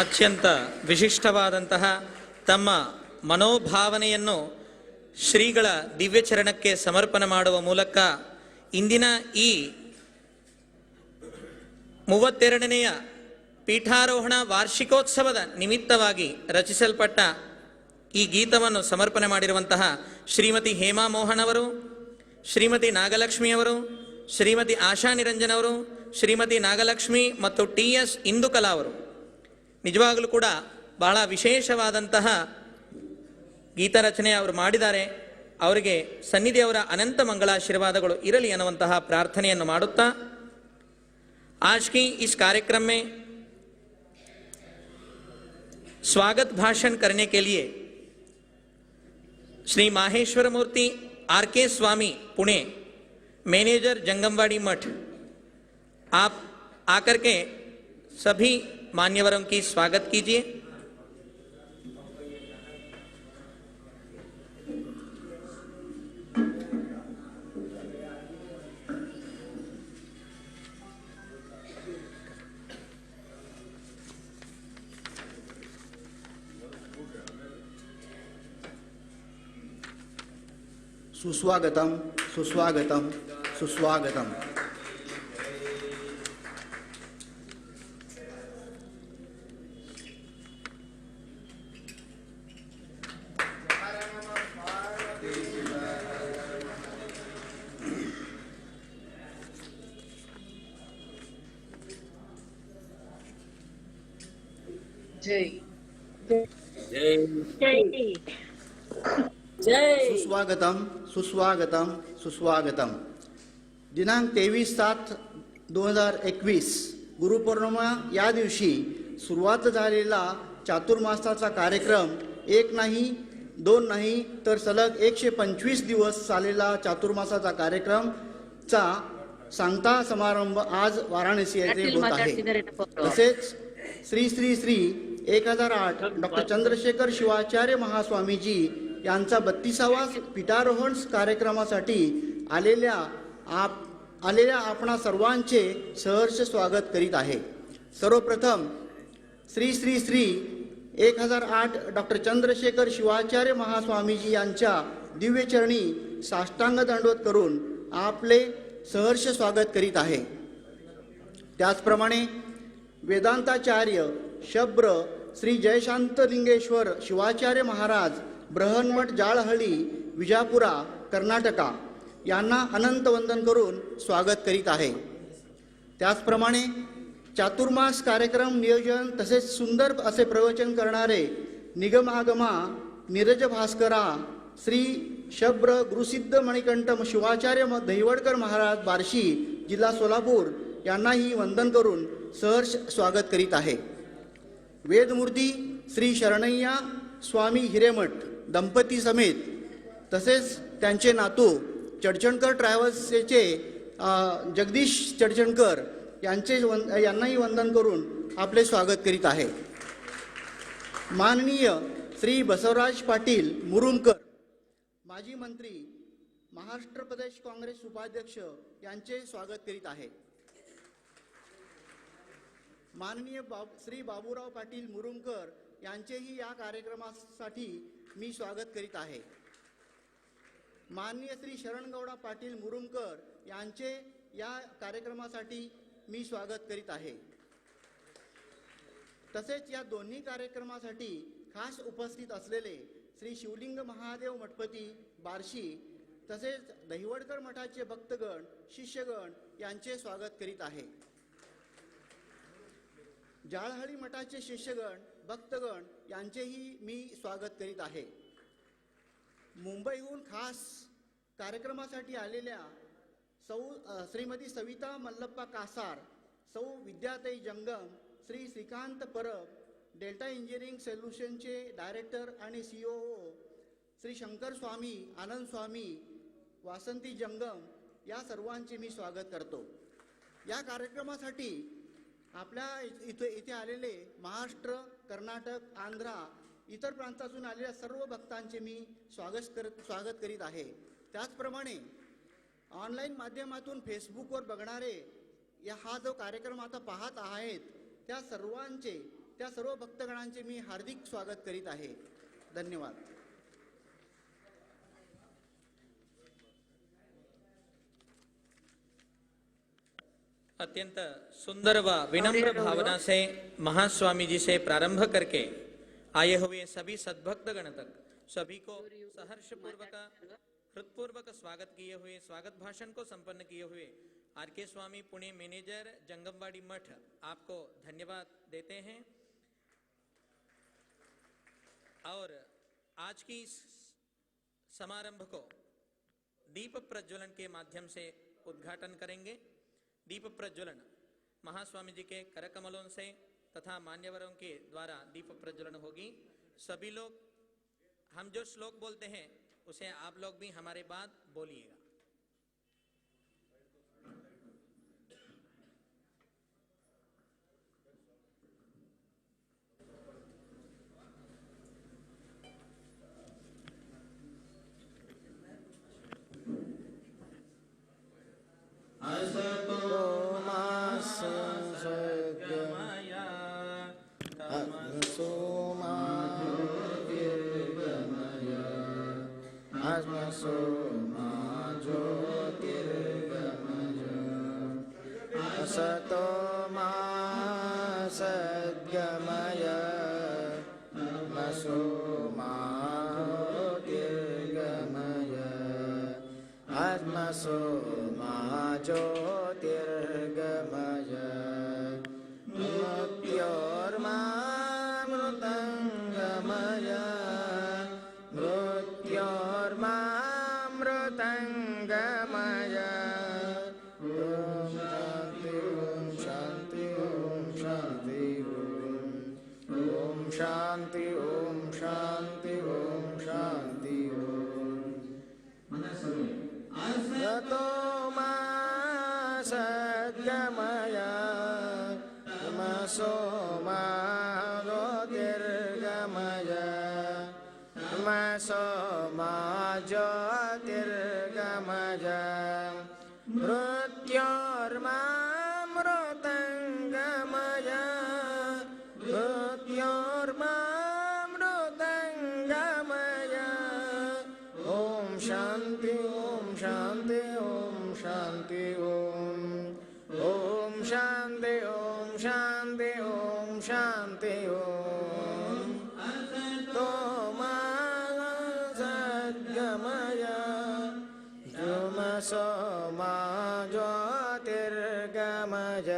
ಅತ್ಯಂತ ವಿಶಿಷ್ಟವಾದಂತಹ ತಮ್ಮ ಮನೋಭಾವನೆಯನ್ನು ಶ್ರೀಗಳ ದಿವ್ಯಚರಣಕ್ಕೆ ಸಮರ್ಪಣೆ ಮಾಡುವ ಮೂಲಕ ಇಂದಿನ ಈ 32ನೇ ಪೀಠಾರೋಹಣ ವಾರ್ಷಿಕೋತ್ಸವದ ನಿಮಿತ್ತವಾಗಿ ರಚಿಸಲ್ಪಟ್ಟ ಈ ಗೀತವನ್ನು ಸಮರ್ಪಣೆ ಮಾಡಿರುವಂತಹ ಶ್ರೀಮತಿ ಹೇಮಾ ಮೋಹನ್ ಅವರು, ಶ್ರೀಮತಿ ನಾಗಲಕ್ಷ್ಮಿಯವರು, ಶ್ರೀಮತಿ ಆಶಾ ನಿರಂಜನವರು, ಶ್ರೀಮತಿ ನಾಗಲಕ್ಷ್ಮಿ ಮತ್ತು TS ಇಂದುಕಲಾ ಅವರು ನಿಜವಾಗಲೂ ಕೂಡ ಬಹಳ ವಿಶೇಷವಾದಂತಹ ಗೀತರಚನೆ ಅವರು ಮಾಡಿದ್ದಾರೆ. ಅವರಿಗೆ ಸನ್ನಿಧಿಯವರ ಅನಂತ ಮಂಗಳಾಶೀರ್ವಾದಗಳು ಇರಲಿ ಅನ್ನುವಂತಹ ಪ್ರಾರ್ಥನೆಯನ್ನು ಮಾಡುತ್ತಾ आज की इस कार्यक्रम में स्वागत भाषण करने के लिए श्री माहेश्वर मूर्ति RK स्वामी पुणे, मैनेजर जंगमवाड़ी मठ, आप आकर के सभी मान्यवरों की स्वागत कीजिए. सुस्वागतम सुस्वागतम सुस्वागतम. जय जय जय जय. सुस्वागतम सुस्वागतम सुस्वागतम. दिनांक 23/7/2021 गुरुपौर्णिमा या दिवशी सुरुवात झालेला चातुर्मासाचा कार्यक्रम एक नाही दोन नाही तर सलग 125 दिवस चाललेला चातुर्मासाचा कार्यक्रमचा सांगता समारंभ आज वाराणसी येथे Atil होत आहे. ಮಾತಾಡ್ತಿದ್ದಾರೆ ಪಕ್ಕದವರು. तसेच श्री श्री श्री 1008 डॉक्टर चंद्रशेखर शिवाचार्य महास्वामीजी यांचा 32वा पीठारोहण कार्यक्रमासाठी आलेल्या आपणा सर्वांचे सहर्ष स्वागत करीत आहे. सर्वप्रथम श्री श्री श्री 1008 डॉक्टर चंद्रशेखर शिवाचार्य महास्वामीजी यांच्या दिव्यचरणी साष्टांग दंडवत करून आपले सहर्ष स्वागत करीत आहे. त्याचप्रमाणे वेदांताचार्य शब्र श्री जयशांतलिंगेश्वर शिवाचार्य महाराज ब्रहन्मठ जाळहळ्ळी विजापुरा कर्नाटका यांना अनंत वंदन करून स्वागत करीत आहे. त्याचप्रमाणे चातुर्मास कार्यक्रम नियोजन तसेच सुंदर असे प्रवचन करणारे निगमागमा नीरज भास्करा श्री शब्र गुरुसिद्ध मणिकंठ शिवाचार्य दहिवडकर महाराज बार्शी जिल्हा सोलापूर यांनाही वंदन करून सहर्ष स्वागत करीत आहे. वेदमूर्ती श्री शरणय्या स्वामी हिरेमठ दंपती समेत तसेच त्यांचे नातू चडचणकर ट्रॅव्हल्सचे जगदीश चडचणकर यांनाही वंदन करून आपले स्वागत करीत आहे. माननीय श्री बसवराज पाटील मुरुमकर माजी मंत्री महाराष्ट्र प्रदेश काँग्रेस उपाध्यक्ष यांचे स्वागत करीत आहे. माननीय श्री बाबूराव पाटील मुरुमकर यांचेही या कार्यक्रमासाठी मी स्वागत करीत आहे. माननीय श्री शरणगौडा पाटील मुरुमकर यांचे या कार्यक्रमासाठी मी स्वागत करीत आहे. तसेच या दोन्ही कार्यक्रमासाठी खास उपस्थित असलेले श्री शिवलिंग महादेव मठपती बार्शी तसेच दहिवडकर मठाचे भक्तगण शिष्यगण यांचे स्वागत करीत आहे. जाळहळ्ळी मठाचे शिष्यगण भक्तगण यांचेही मी स्वागत करीत आहे. मुंबईहून खास कार्यक्रमासाठी आलेल्या श्रीमती सविता मल्लप्पा कासार, सौ विद्याताई जंगम, श्री श्रीकांत परब, डेल्टा इंजिनिअरिंग सोल्युशनचे डायरेक्टर आणि COO श्री शंकर स्वामी, आनंद स्वामी, वासंती जंगम या सर्वांचे मी स्वागत करतो. या कार्यक्रमासाठी आपल्या इथे आलेले महाराष्ट्र, कर्नाटक, आंध्रा इतर प्रांतातून आलेल्या सर्व भक्तांचे मी स्वागत करीत आहे. त्याचप्रमाणे ऑनलाईन माध्यमातून फेसबुकवर बघणारे हा जो कार्यक्रम आता पाहत आहेत त्या सर्व भक्तगणांचे मी हार्दिक स्वागत करीत आहे. धन्यवाद. अत्यंत सुंदर व विनम्र भावना से महास्वामी जी से प्रारंभ करके आए हुए सभी सद्भक्त गण तक सभी को सहर्ष पूर्वक हृदयपूर्वक स्वागत किए हुए स्वागत भाषण को संपन्न किए हुए RK स्वामी पुणे मैनेजर जंगमवाड़ी मठ आपको धन्यवाद देते हैं. और आज की समारंभ को दीप प्रज्वलन के माध्यम से उद्घाटन करेंगे. दीप प्रज्वलन महास्वामी जी के करकमलों से तथा मान्यवरों के द्वारा दीप प्रज्वलन होगी. सभी लोग हम जो श्लोक बोलते हैं उसे आप लोग भी हमारे बाद बोलिएगा. असतो मा सद्गमय तमसो मा ज्योतिर्गमय आत्मसो मा ज्योतिर्गमय मृत्योर्मामृतङ्गमय मृत्योर्मामृतङ्गमय. शांति ओम शांति ओम शांति ओम. सतो मा सद्गमय तमसो मा ज्योतिर्गमय तमसो मा ज्योतिर्गमय मृत्योर्मामृतङ्गमय मृत्योर्मामृतङ्गमय ॐ शान्ति ॐ शान्ति ॐ शान्ति ॐ शान्ति ॐ शान्ति ॐ शान्ति ॐ तो मा सद्गमय तमसो मा ज्योतिर्गमय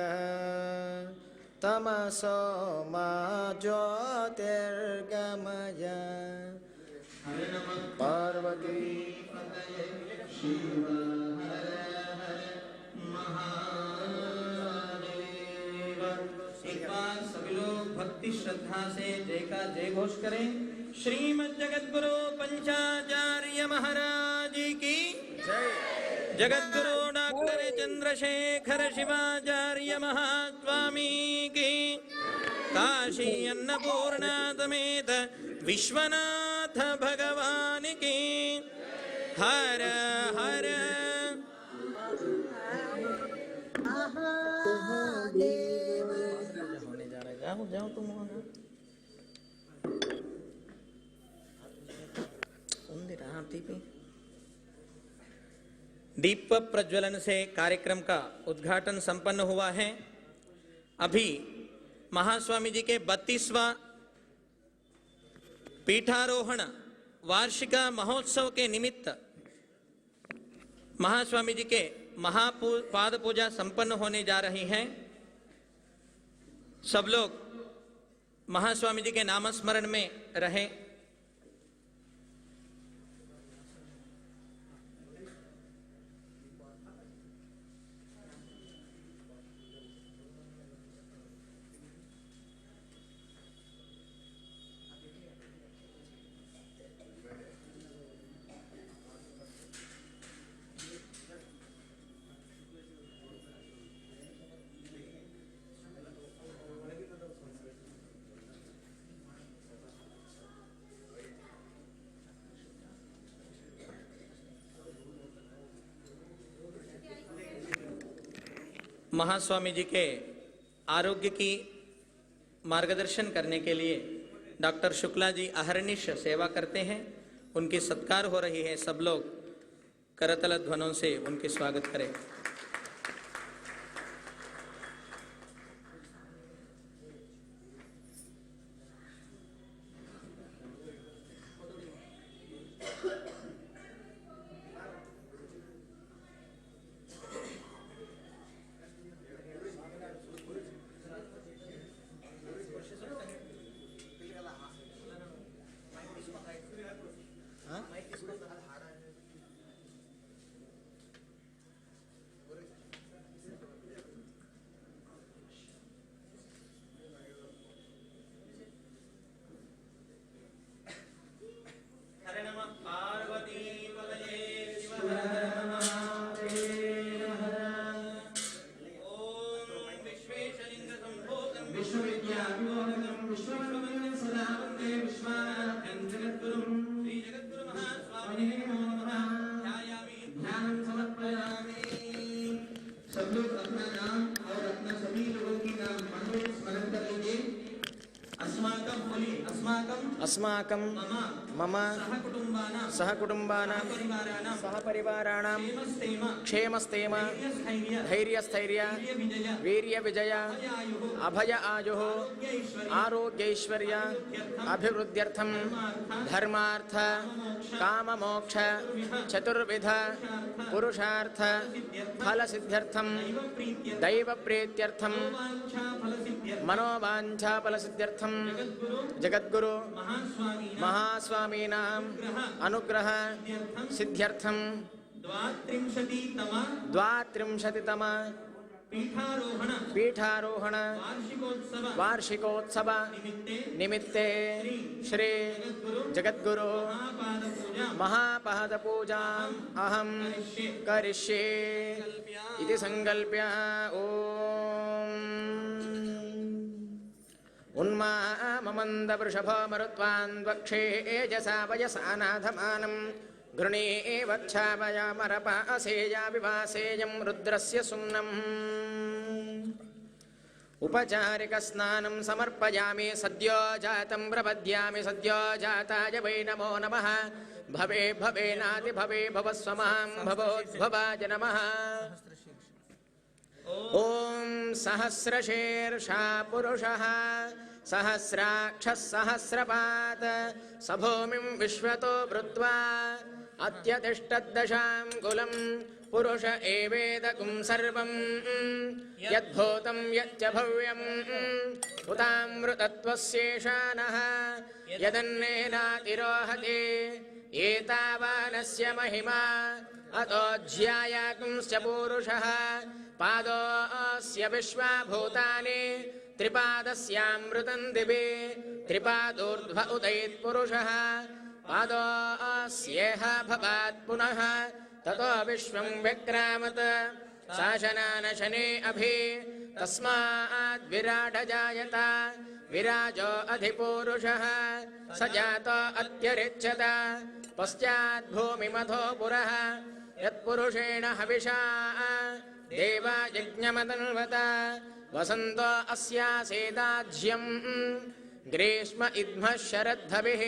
तमसो मा ज्योतिर्गमय पार्वती एक बार सभी लोग भक्ति श्रद्धा से जय का जय घोष करें। श्रीमद् जगद्गुरु पंचाचार्य महाराज की जय। जगद्गुरु डॉक्टर चंद्रशेखर शिवाचार्य महास्वामी की काशी अन्नपूर्णा समेत विश्वनाथ भगवान की हर हर होने जा रहा है। जाओ जाओ तुम दीप प्रज्वलन से कार्यक्रम का उद्घाटन संपन्न हुआ है। अभी महास्वामी जी के 32वां पीठारोहण वार्षिक महोत्सव के निमित्त महास्वामी जी के पाद पूजा संपन्न होने जा रही है। सब लोग महास्वामी जी के नामस्मरण में रहें। महास्वामी जी के आरोग्य की मार्गदर्शन करने के लिए डॉक्टर शुक्ला जी अहर्निश सेवा करते हैं। उनकी सत्कार हो रही है। सब लोग करतल ध्वनों से उनके स्वागत करें। अस्माकं मम सहकुटुम्बानां सहपरिवाराणां क्षेमस्थेम धैर्यस्थैर्य वीर्यविजय अभय आयुः आरोग्यैश्वर्य अभिवृद्ध्यर्थं धर्मार्थ काममोक्ष चतुर्विध पुरुषार्थ फलसिद्ध्यर्थं दैवप्रीत्यर्थं मनोवांछा फलसिद्ध्यर्थं जगद्गुरु महास्वामीनां अनुग्रह सिद्ध्यर्थं द्वात्रिंशतितम पीठारोहण वार्षिकोत्सव निमित्ते श्री जगद्गुरु महापाद पूजाम् अहं करिष्ये इति संकल्प्य उन्माममन्दवृषभो मरुत्वान् वक्षे एजसा वयसानाधमानं गृणे वक्षावयामरपासेया विवासेयं रुद्रस्य सुम्नम् उपचारिकस्नानं समर्पयामि सद्यो जातं प्रपद्यामि सद्यो जाताय वै नमो नमः भवे भवेनाति भवे भवस्वमां भवोद्भवाय नमः ॐ सहस्रशीर्षा पुरुषः सहस्राक्षः सहस्रपात् स भूमिं विश्वतो भृत्वा अत्यतिष्ठद्दशाङ्गुलं पुरुष एवेदकुं सर्वं यद्भूतं यच्च भव्यम् उतामृतत्वस्येषानः यदन्नेनातिरोहति एतावानस्य महिमा अतो ज्यायाकुंश्च पूरुषः पादोऽस्य विश्वाभूतानि त्रिपादस्यामृतं दिवे त्रिपादोर्ध्व उदैत्पुरुषः पादोऽस्येह भवात् पुनः ततो विश्वं व्यक्रामत् शासनानशने अभि तस्माद् विराट जायत विराजो अधिपूरुषः स जातो अत्यरिच्यत पश्चात् भूमिमथो पुरः यत्पुरुषेण हविषा देवा यज्ञमतन्वत वसन्तो अस्यासेदाज्यम् ग्रीष्म इद्मः शरद्धविः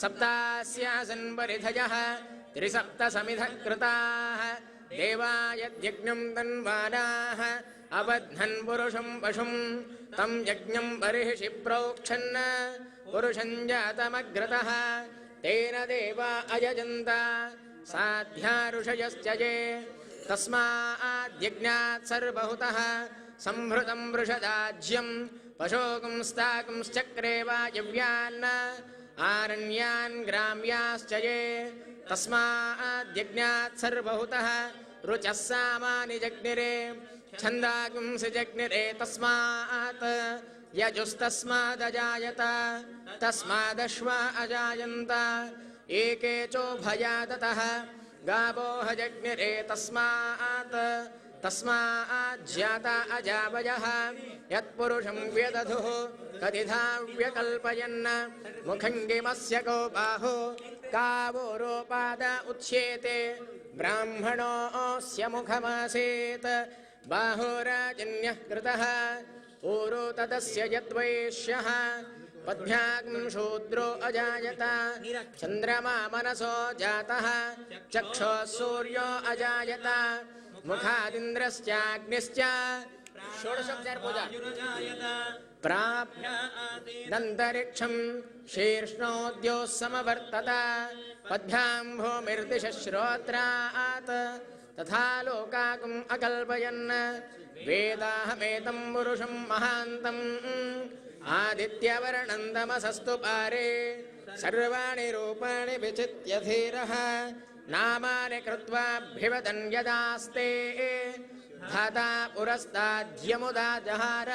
सप्तास्यासन् परिधयः त्रिसप्तसमिधः कृताः देवा यद्यज्ञं तन्वानाः अबध्नन् पुरुषं पशुं तं यज्ञं बर्हिषि प्रोक्षन् पुरुषं जातमग्रतः तेन देवा अयजन्त साध्या ऋषयश्च ये तस्माद्यज्ञात् सर्वहुतः संहृतं वृषदाज्यं पशोकुंस्ताकुंश्चक्रे वायव्यान् आरण्यान् ग्राम्याश्च ये तस्माद्यज्ञात् सर्वहुतः रुचः सामानि जग्निरे छन्दाकुंसि जग्निरे तस्मात् यजुस्तस्मादजायत तस्मादश्वा अजायन्त एके चोभयादतः गावो हजग्निरे तस्माज्जाता अजावयः यत्पुरुषं व्यदधुः कदिधा व्यकल्पयन् मुखङ्गिमस्य को बाहो कावोरोपाद उच्येते ब्राह्मणोऽस्य मुखमासीत् बाहोराजन्यः कृतः ऊरो तदस्य यद्वैश्यः पद्भ्याग्ं शूद्रो अजायत चन्द्रमा मनसो जातः चक्षुः सूर्यो अजायत मुखादिन्द्रश्चाग्निश्च षोडशोपचार पूजा प्राप्य दन्तरिक्षं शीर्ष्णोद्योः समवर्तत पद्भ्यां भूमिर्दिशः श्रोत्रात् तथा लोकाकुम् अकल्पयन् वेदाहमेतं पुरुषं महान्तम् आदित्यवर्णं तमसस्तु पारे सर्वाणि रूपाणि विचित्य धीरः नामानि कृत्वाभिवदन् यदास्ते धाता पुरस्ताद्यमुदा जहार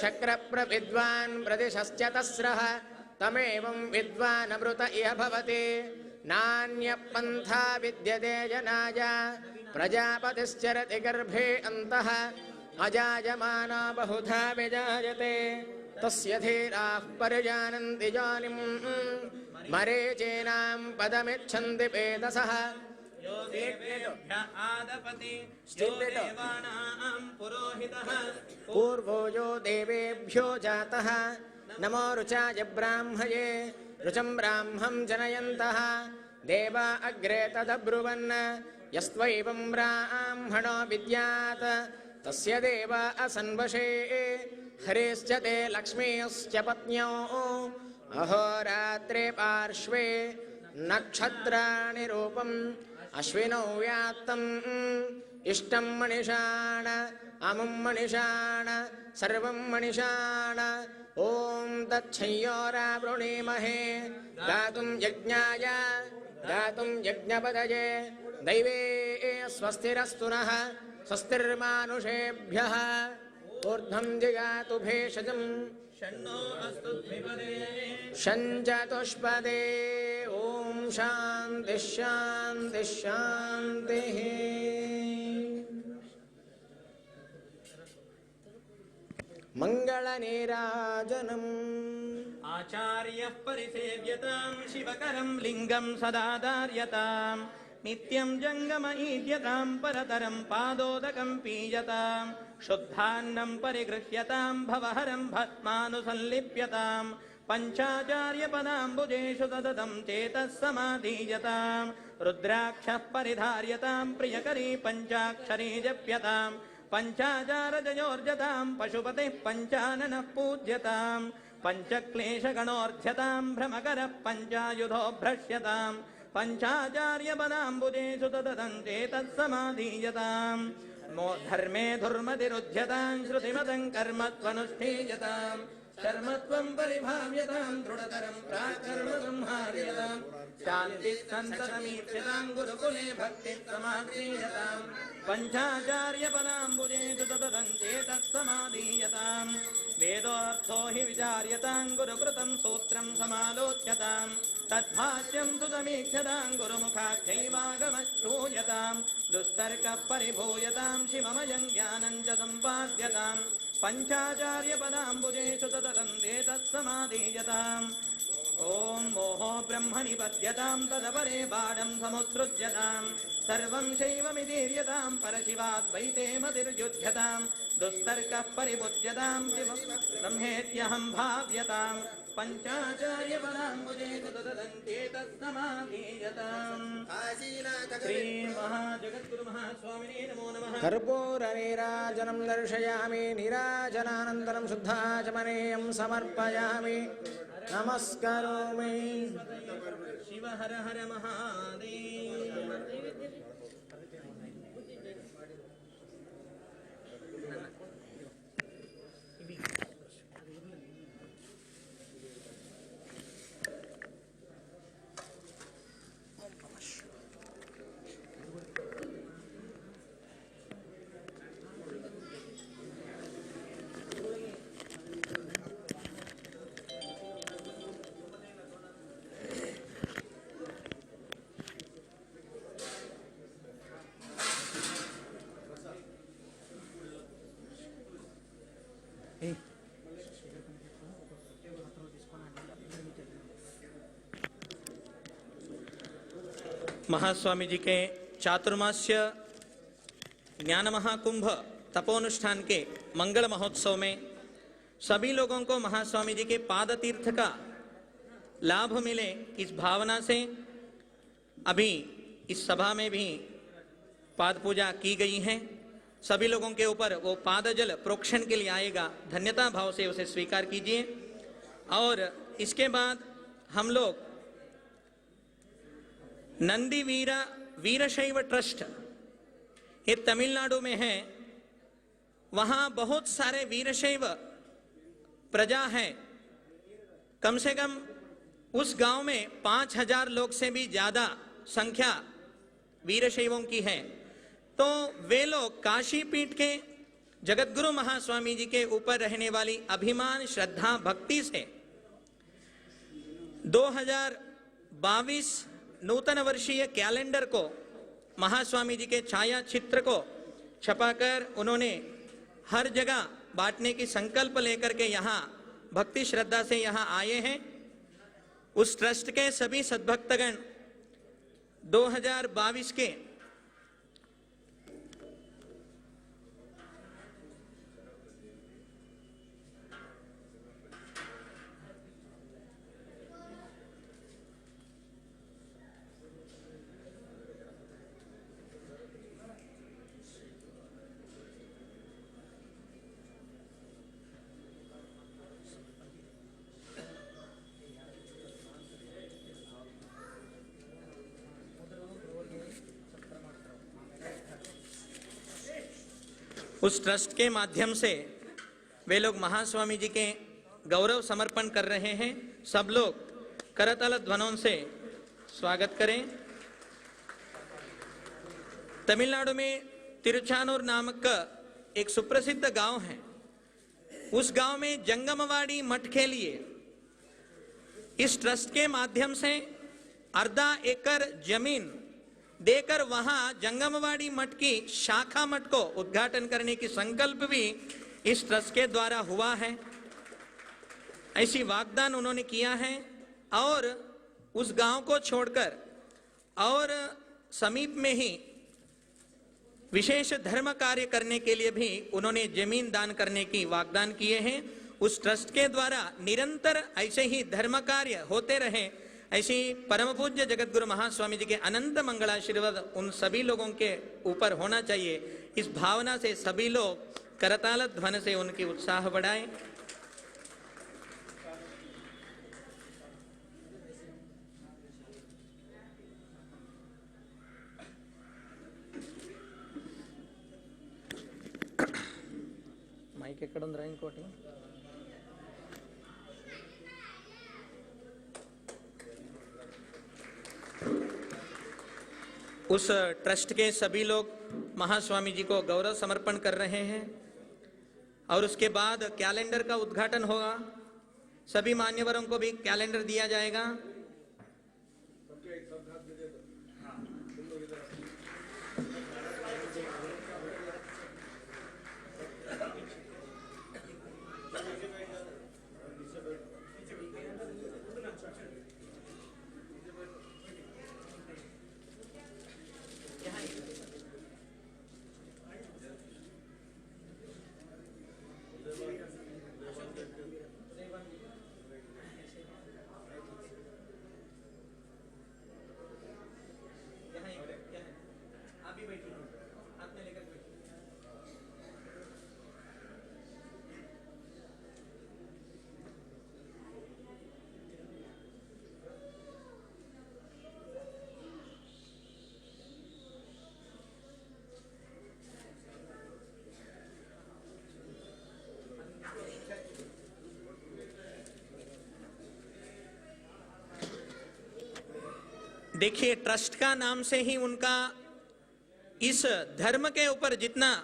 शक्रप्रविद्वान् प्रदिशश्च तस्रः तमेवं विद्वानमृत इह भवति नान्यपन्था विद्यते जनाय प्रजापतिश्चरति गर्भे अन्तः अजायमानो बहुधा विजायते तस्य धीराः परिजानन्ति योनिम् मरीचीनां पदमिच्छन्ति वेदसः पूर्वो यो देवेभ्यो जातः नमो ऋचाय ब्राह्मये ऋचं ब्राह्मं जनयन्तः देवा अग्रे तदब्रुवन् यस्त्वैवं ब्राह्मणो विद्यात् तस्य देवा असन्वशे हरेश्च ते लक्ष्मीश्च पत्न्यो अहोरात्रे पार्श्वे नक्षत्राणि रूपम् अश्विनौ व्यात्तम् इष्टं मणिषाण अमुं मणिषाण सर्वं मणिषाण ॐ तच्छंयोरावृणीमहे गातुं यज्ञाय गातुं यज्ञपदये दैवे स्वस्तिरस्तु नः स्वस्तिर्मानुषेभ्यः ऊर्ध्वं जिगातु भेषजम् षण्णो अस्तु द्विपदे शञ्चतुष्पदे ॐ शान्तिः शान्तिः शान्तिः। मङ्गलनीराजनम् आचार्यः परिसेव्यतां शिवकरं लिङ्गं सदा धार्यतां नित्यं जङ्गमईड्यतां परतरं पादोदकं पीयतां शुद्धान्नं परिगृह्यतां भवहरं भस्मानुसल्लिप्यतां पञ्चाचार्यपदाम्बुजेषु सततं चेतः समाधीयतां रुद्राक्षः परिधार्यतां प्रियकरी पञ्चाक्षरी जप्यतां पञ्चाचारजयोर्जतां पशुपतिः पञ्चाननः पूज्यतां पञ्चक्लेशगणोऽर्ध्यतां भ्रमकरः पञ्चायुधो भ्रश्यतां पञ्चाचार्यपदाम्बुजेषु तदतं चेतः समाधीयतां धर्मे धुर्मतिरुध्यतां श्रुतिमतं कर्मत्वनुष्ठीयतां कर्मत्वं परिभाव्यतां दृढतरं प्राक्कर्म संहार्यतां शान्तिः सन्ततमीप्यतां गुरुकुले भक्तिः समाधीयतां पञ्चाचार्यपदाम्बुजेषु तदतं चेतः समाधीयतां वेदोऽर्थो हि विचार्यतां गुरुकृतं सूत्रं समालोच्यतां तद्भाष्यं सुतमीक्षतां गुरुमुखाख्यैवागमश्रूयतां दुस्तर्कः परिभूयतां शिवमयं ज्ञानं च सम्पाद्यतां पञ्चाचार्यपदाम्बुजेषु तदतं चेतः समाधीयतां ॐ मोहो ब्रह्म निपद्यतां तदपरे बाणं समुत्सृज्यतां सर्वं शैवमिदीर्यतां परशिवाद्वैते मतिर्युध्यतां दुस्तर्कः परिमुच्यतां शिवं ब्रह्मेत्यहं भाव्यतां पञ्चाचार्यपदाम्बुजेषु तदतं चेतः समाधीयतां श्रीमहाजगद्गुरुमहास्वामिने नमो नमः। कर्पूरनीराजनं दर्शयामि नीराजनानन्तरं शुद्धाचमनेयं समर्पयामि नमस्करोमि। शिव हर हर महादेव। महास्वामी जी के चातुर्मास्य ज्ञान महाकुंभ तपोनुष्ठान के मंगल महोत्सव में सभी लोगों को महास्वामी जी के पाद तीर्थ का लाभ मिले इस भावना से अभी इस सभा में भी पाद पूजा की गई है। सभी लोगों के ऊपर वो पाद जल प्रोक्षण के लिए आएगा, धन्यता भाव से उसे स्वीकार कीजिए। और इसके बाद हम लोग नंदी वीरशैव ट्रस्ट ये तमिलनाडु में है, वहां बहुत सारे वीरशैव प्रजा है। कम से कम उस गांव में 5000 लोग से भी ज्यादा संख्या वीरशैवों की है। तो वे लोग काशी पीठ के जगतगुरु महास्वामी जी के ऊपर रहने वाली अभिमान श्रद्धा भक्ति से 2022 नूतन वर्षीय कैलेंडर को महास्वामी जी के छाया चित्र को छपाकर उन्होंने हर जगह बांटने की संकल्प लेकर के यहाँ भक्ति श्रद्धा से यहाँ आए हैं। उस ट्रस्ट के सभी सद्भक्तगण 2022 के उस ट्रस्ट के माध्यम से वे लोग महास्वामी जी के गौरव समर्पण कर रहे हैं। सब लोग करताल ध्वनों से स्वागत करें। तमिलनाडु में तिरुचानूर नामक एक सुप्रसिद्ध गांव है। उस गांव में जंगमवाड़ी मठ के लिए इस ट्रस्ट के माध्यम से आधा एकड़ जमीन देकर वहां जंगमवाड़ी मठ की शाखा मठ को उद्घाटन करने की संकल्प भी इस ट्रस्ट के द्वारा हुआ है। ऐसी वाग्दान उन्होंने किया है और उस गांव को छोड़कर और समीप में ही विशेष धर्म कार्य करने के लिए भी उन्होंने जमीन दान करने की वाग्दान किए हैं। उस ट्रस्ट के द्वारा निरंतर ऐसे ही धर्म कार्य होते रहे, ऐसी परम पूज्य जगत गुरु महास्वामी जी के अनंत मंगलाशीर्वाद उन सभी लोगों के ऊपर होना चाहिए। इस भावना से सभी लोग करताल ध्वन से उनकी उत्साह बढ़ाएं। माइक ఎక్కడుందిరా ఇంకోటి? उस ट्रस्ट के सभी लोग महास्वामी जी को गौरव समर्पण कर रहे हैं और उसके बाद कैलेंडर का उद्घाटन होगा। सभी मान्यवरों को भी कैलेंडर दिया जाएगा। देखिए, ट्रस्ट का नाम से ही उनका इस धर्म के ऊपर जितना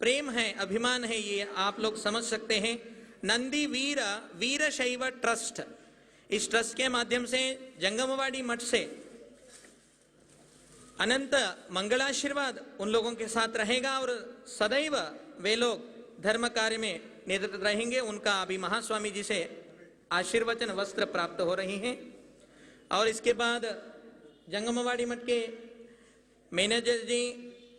प्रेम है, अभिमान है, ये आप लोग समझ सकते हैं। नंदी वीर वीरशैव ट्रस्ट, इस ट्रस्ट के माध्यम से जंगमवाड़ी मठ से अनंत मंगलाशीर्वाद उन लोगों के साथ रहेगा और सदैव वे लोग धर्म कार्य में निरत रहेंगे। उनका अभी महास्वामी जी से आशीर्वचन वस्त्र प्राप्त हो रही हैं। और इसके बाद जंगमवाड़ी मठ के मैनेजर जी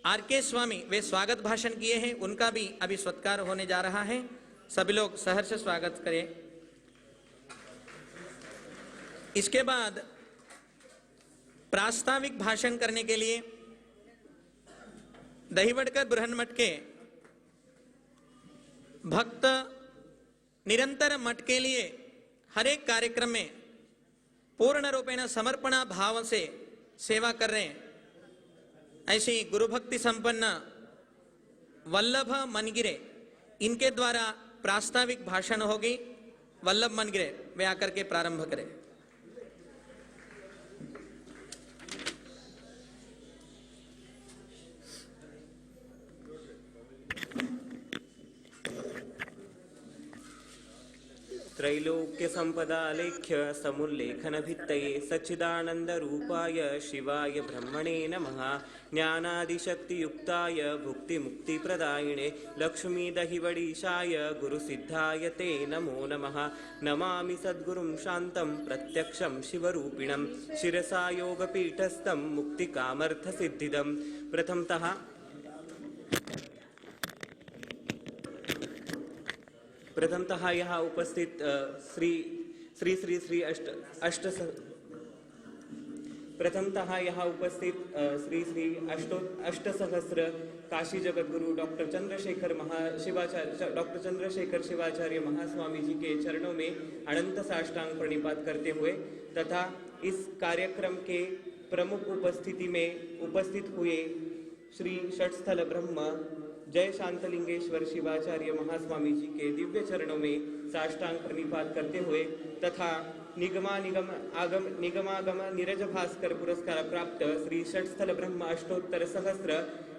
आर.के. स्वामी वे स्वागत भाषण किए हैं, उनका भी अभी सत्कार होने जा रहा है। सभी लोग सहर्ष स्वागत करें। इसके बाद प्रास्ताविक भाषण करने के लिए दहीवड़कर बृहन मठ के भक्त निरंतर मठ के लिए हर एक कार्यक्रम में पूर्ण रूपेण समर्पणा भाव से सेवा कर रहे हैं, ऐसी गुरु भक्ति संपन्न वल्लभ मनगिरे, इनके द्वारा प्रास्ताविक भाषण होगी। वल्लभ मनगिरे वे आकर के प्रारंभ करें। त्रैलोक्य संपदा लेख्य समुल्लेखन भित्तये सच्चिदानंद रूपाय शिवाय ब्रह्मणे नमः। ज्ञानादिशक्ति युक्ताय भुक्ति मुक्ति प्रदायिने लक्ष्मी दहिवडीशाय गुरुसिद्धाय ते नमो नमः। नमामि सद्गुरुं शान्तं प्रत्यक्षं शिवरूपिणं शिरसा योगपीठस्थं मुक्तिकामर्थसिद्धिदं। प्रथमतः यहाँ उपस्थित अष्टसहस्र काशी जगतगुरु डॉक्टर चंद्रशेखर शिवाचार्य महास्वामी जी के चरणों में अनंत साष्टांग प्रणिपात करते हुए तथा इस कार्यक्रम के प्रमुख उपस्थिति में उपस्थित हुए श्री षटस्थल ब्रह्म जय शांतलिंगेश्वर शिवाचार्य महास्वामी जी के दिव्य चरणों में साष्टांग प्रणिपात करते हुए तथा निगमागम नीरज भास्कर पुरस्कार प्राप्त श्री षटस्थल ब्रह्म अष्टोत्तर सहस्र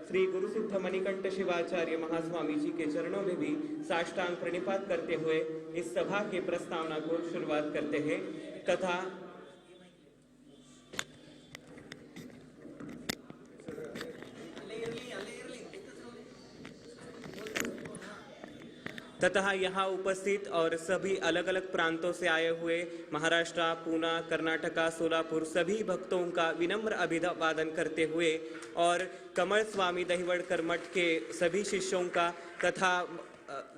श्री गुरु सिद्ध मणिकंठ शिवाचार्य महास्वामी जी के चरणों में भी साष्टांग प्रणिपात करते हुए इस सभा के प्रस्तावना को शुरुआत करते हैं तथा यहाँ उपस्थित और सभी अलग अलग प्रांतों से आए हुए महाराष्ट्र, पूना, कर्नाटका, सोलापुर सभी भक्तों का विनम्र अभिवादन करते हुए और कमल स्वामी दहिवड़कर मठ के सभी शिष्यों का तथा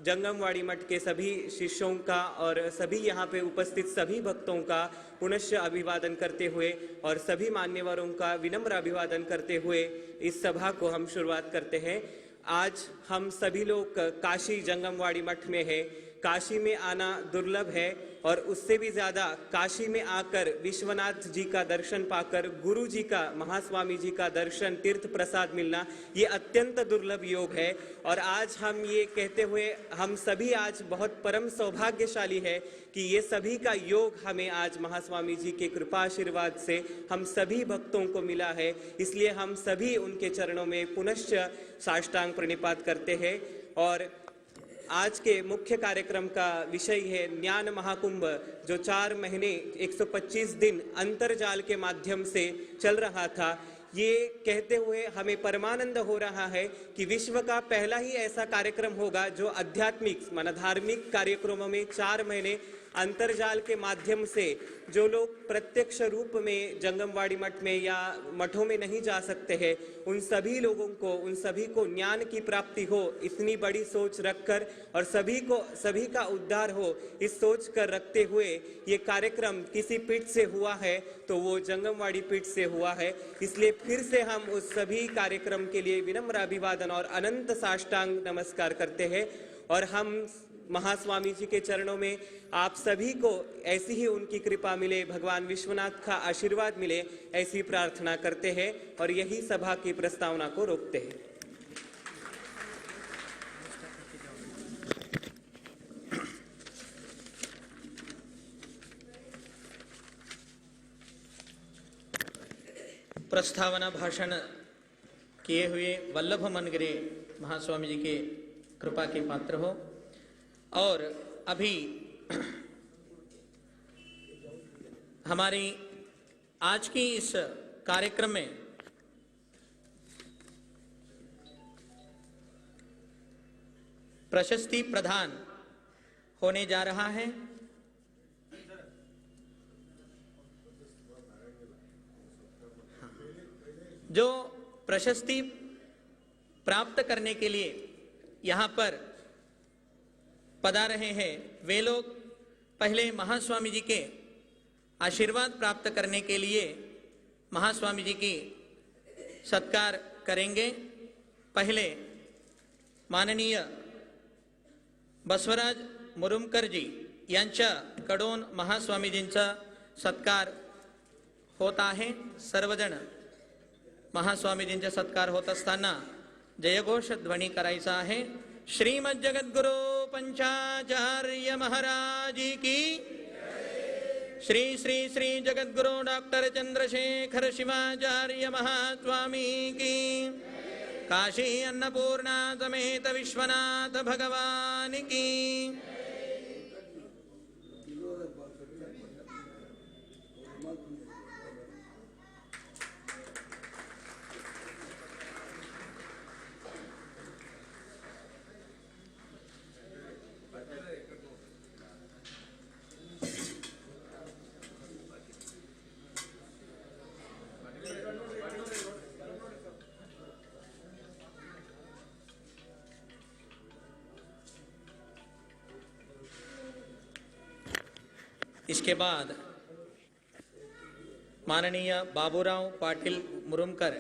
जंगमवाड़ी मठ के सभी शिष्यों का और सभी यहाँ पे उपस्थित सभी भक्तों का पुनश्च अभिवादन करते हुए और सभी मान्यवरों का विनम्र अभिवादन करते हुए इस सभा को हम शुरुआत करते हैं। आज हम सभी लोग काशी जंगमवाड़ी मठ में हैं। काशी में आना दुर्लभ है और उससे भी ज्यादा काशी में आकर विश्वनाथ जी का दर्शन पाकर गुरु जी का, महास्वामी जी का दर्शन, तीर्थ प्रसाद मिलना ये अत्यंत दुर्लभ योग है। और आज हम ये कहते हुए हम सभी आज बहुत परम सौभाग्यशाली है कि ये सभी का योग हमें आज महास्वामी जी के कृपा आशीर्वाद से हम सभी भक्तों को मिला है। इसलिए हम सभी उनके चरणों में पुनश्च साष्टांग प्रणिपात करते हैं। और आज के मुख्य कार्यक्रम का विषय है ज्ञान महाकुंभ, जो 4 महीने 125 दिन अंतर्जाल के माध्यम से चल रहा था। ये कहते हुए हमें परमानंद हो रहा है कि विश्व का पहला ही ऐसा कार्यक्रम होगा जो आध्यात्मिक माना धार्मिक कार्यक्रमों में 4 महीने अंतर्जाल के माध्यम से जो लोग प्रत्यक्ष रूप में जंगमवाड़ी मठ में या मठों में नहीं जा सकते हैं उन सभी लोगों को, उन सभी को ज्ञान की प्राप्ति हो, इतनी बड़ी सोच रखकर और सभी का उद्धार हो, इस सोच कर रखते हुए ये कार्यक्रम किसी पीठ से हुआ है तो वो जंगमवाड़ी पीठ से हुआ है। इसलिए फिर से हम उस सभी कार्यक्रम के लिए विनम्र अभिवादन और अनंत साष्टांग नमस्कार करते हैं। और हम महास्वामी जी के चरणों में आप सभी को ऐसी ही उनकी कृपा मिले, भगवान विश्वनाथ का आशीर्वाद मिले, ऐसी प्रार्थना करते हैं और यही सभा की प्रस्तावना को रोकते हैं। प्रस्तावना भाषण किए हुए वल्लभ मनगिरे महास्वामी जी के कृपा के पात्र हो। और अभी हमारी आज की इस कार्यक्रम में प्रशस्ति प्रदान होने जा रहा है। जो प्रशस्ति प्राप्त करने के लिए यहाँ पर पधा रहे हैं वे लोग पहले महास्वामी जी के आशीर्वाद प्राप्त करने के लिए महास्वामी जी की सत्कार करेंगे। पहले माननीय बसवराज मुरुमकर जी यांच्याकडून महास्वामीजींचा सत्कार होत आहे। सर्वजण महास्वामीजींचा सत्कार होत असताना जयघोष ध्वनी करायचा आहे। श्रीमद जगद्गुरु पंचाचार्य महाराज की, श्री श्री श्री जगद्गुरु डॉक्टर चंद्रशेखर शिवाचार्य महास्वामी की, काशी अन्नपूर्णा समेत विश्वनाथ भगवान की। इसके बाद माननीय बाबूराव पाटिल मुरुमकर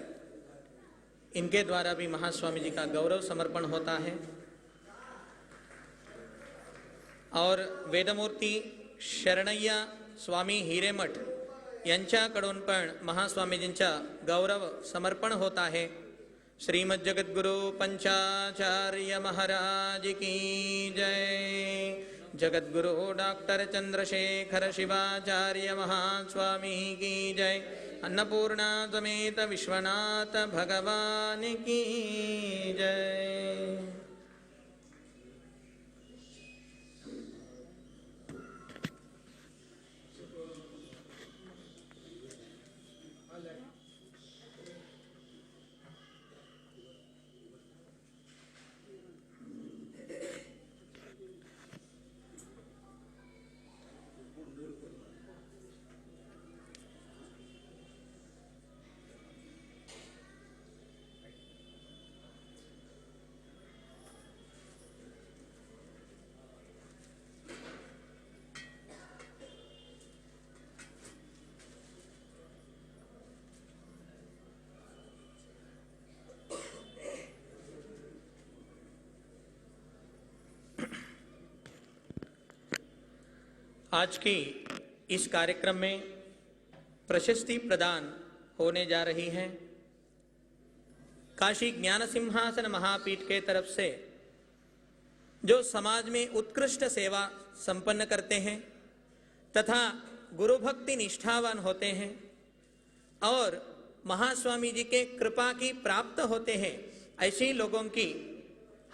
इनके द्वारा भी महास्वामी जी का गौरव समर्पण होता है। और वेदमूर्ती शरणय्या स्वामी हिरेमठ यांच्याकडून पण महास्वामीजींचा गौरव समर्पण होता है। श्रीमद जगद्गुरु पंचाचार्य महाराज की जय। जगद्गुरु डॉक्टर चंद्रशेखर शिवाचार्य महास्वामी की जय। अन्नपूर्णा समेत विश्वनाथ भगवान की जय। आज की इस कार्यक्रम में प्रशस्ति प्रदान होने जा रही है। काशी ज्ञान सिंहासन महापीठ के तरफ से जो समाज में उत्कृष्ट सेवा संपन्न करते हैं तथा गुरु भक्ति निष्ठावान होते हैं और महास्वामी जी के कृपा की प्राप्त होते हैं, ऐसे लोगों की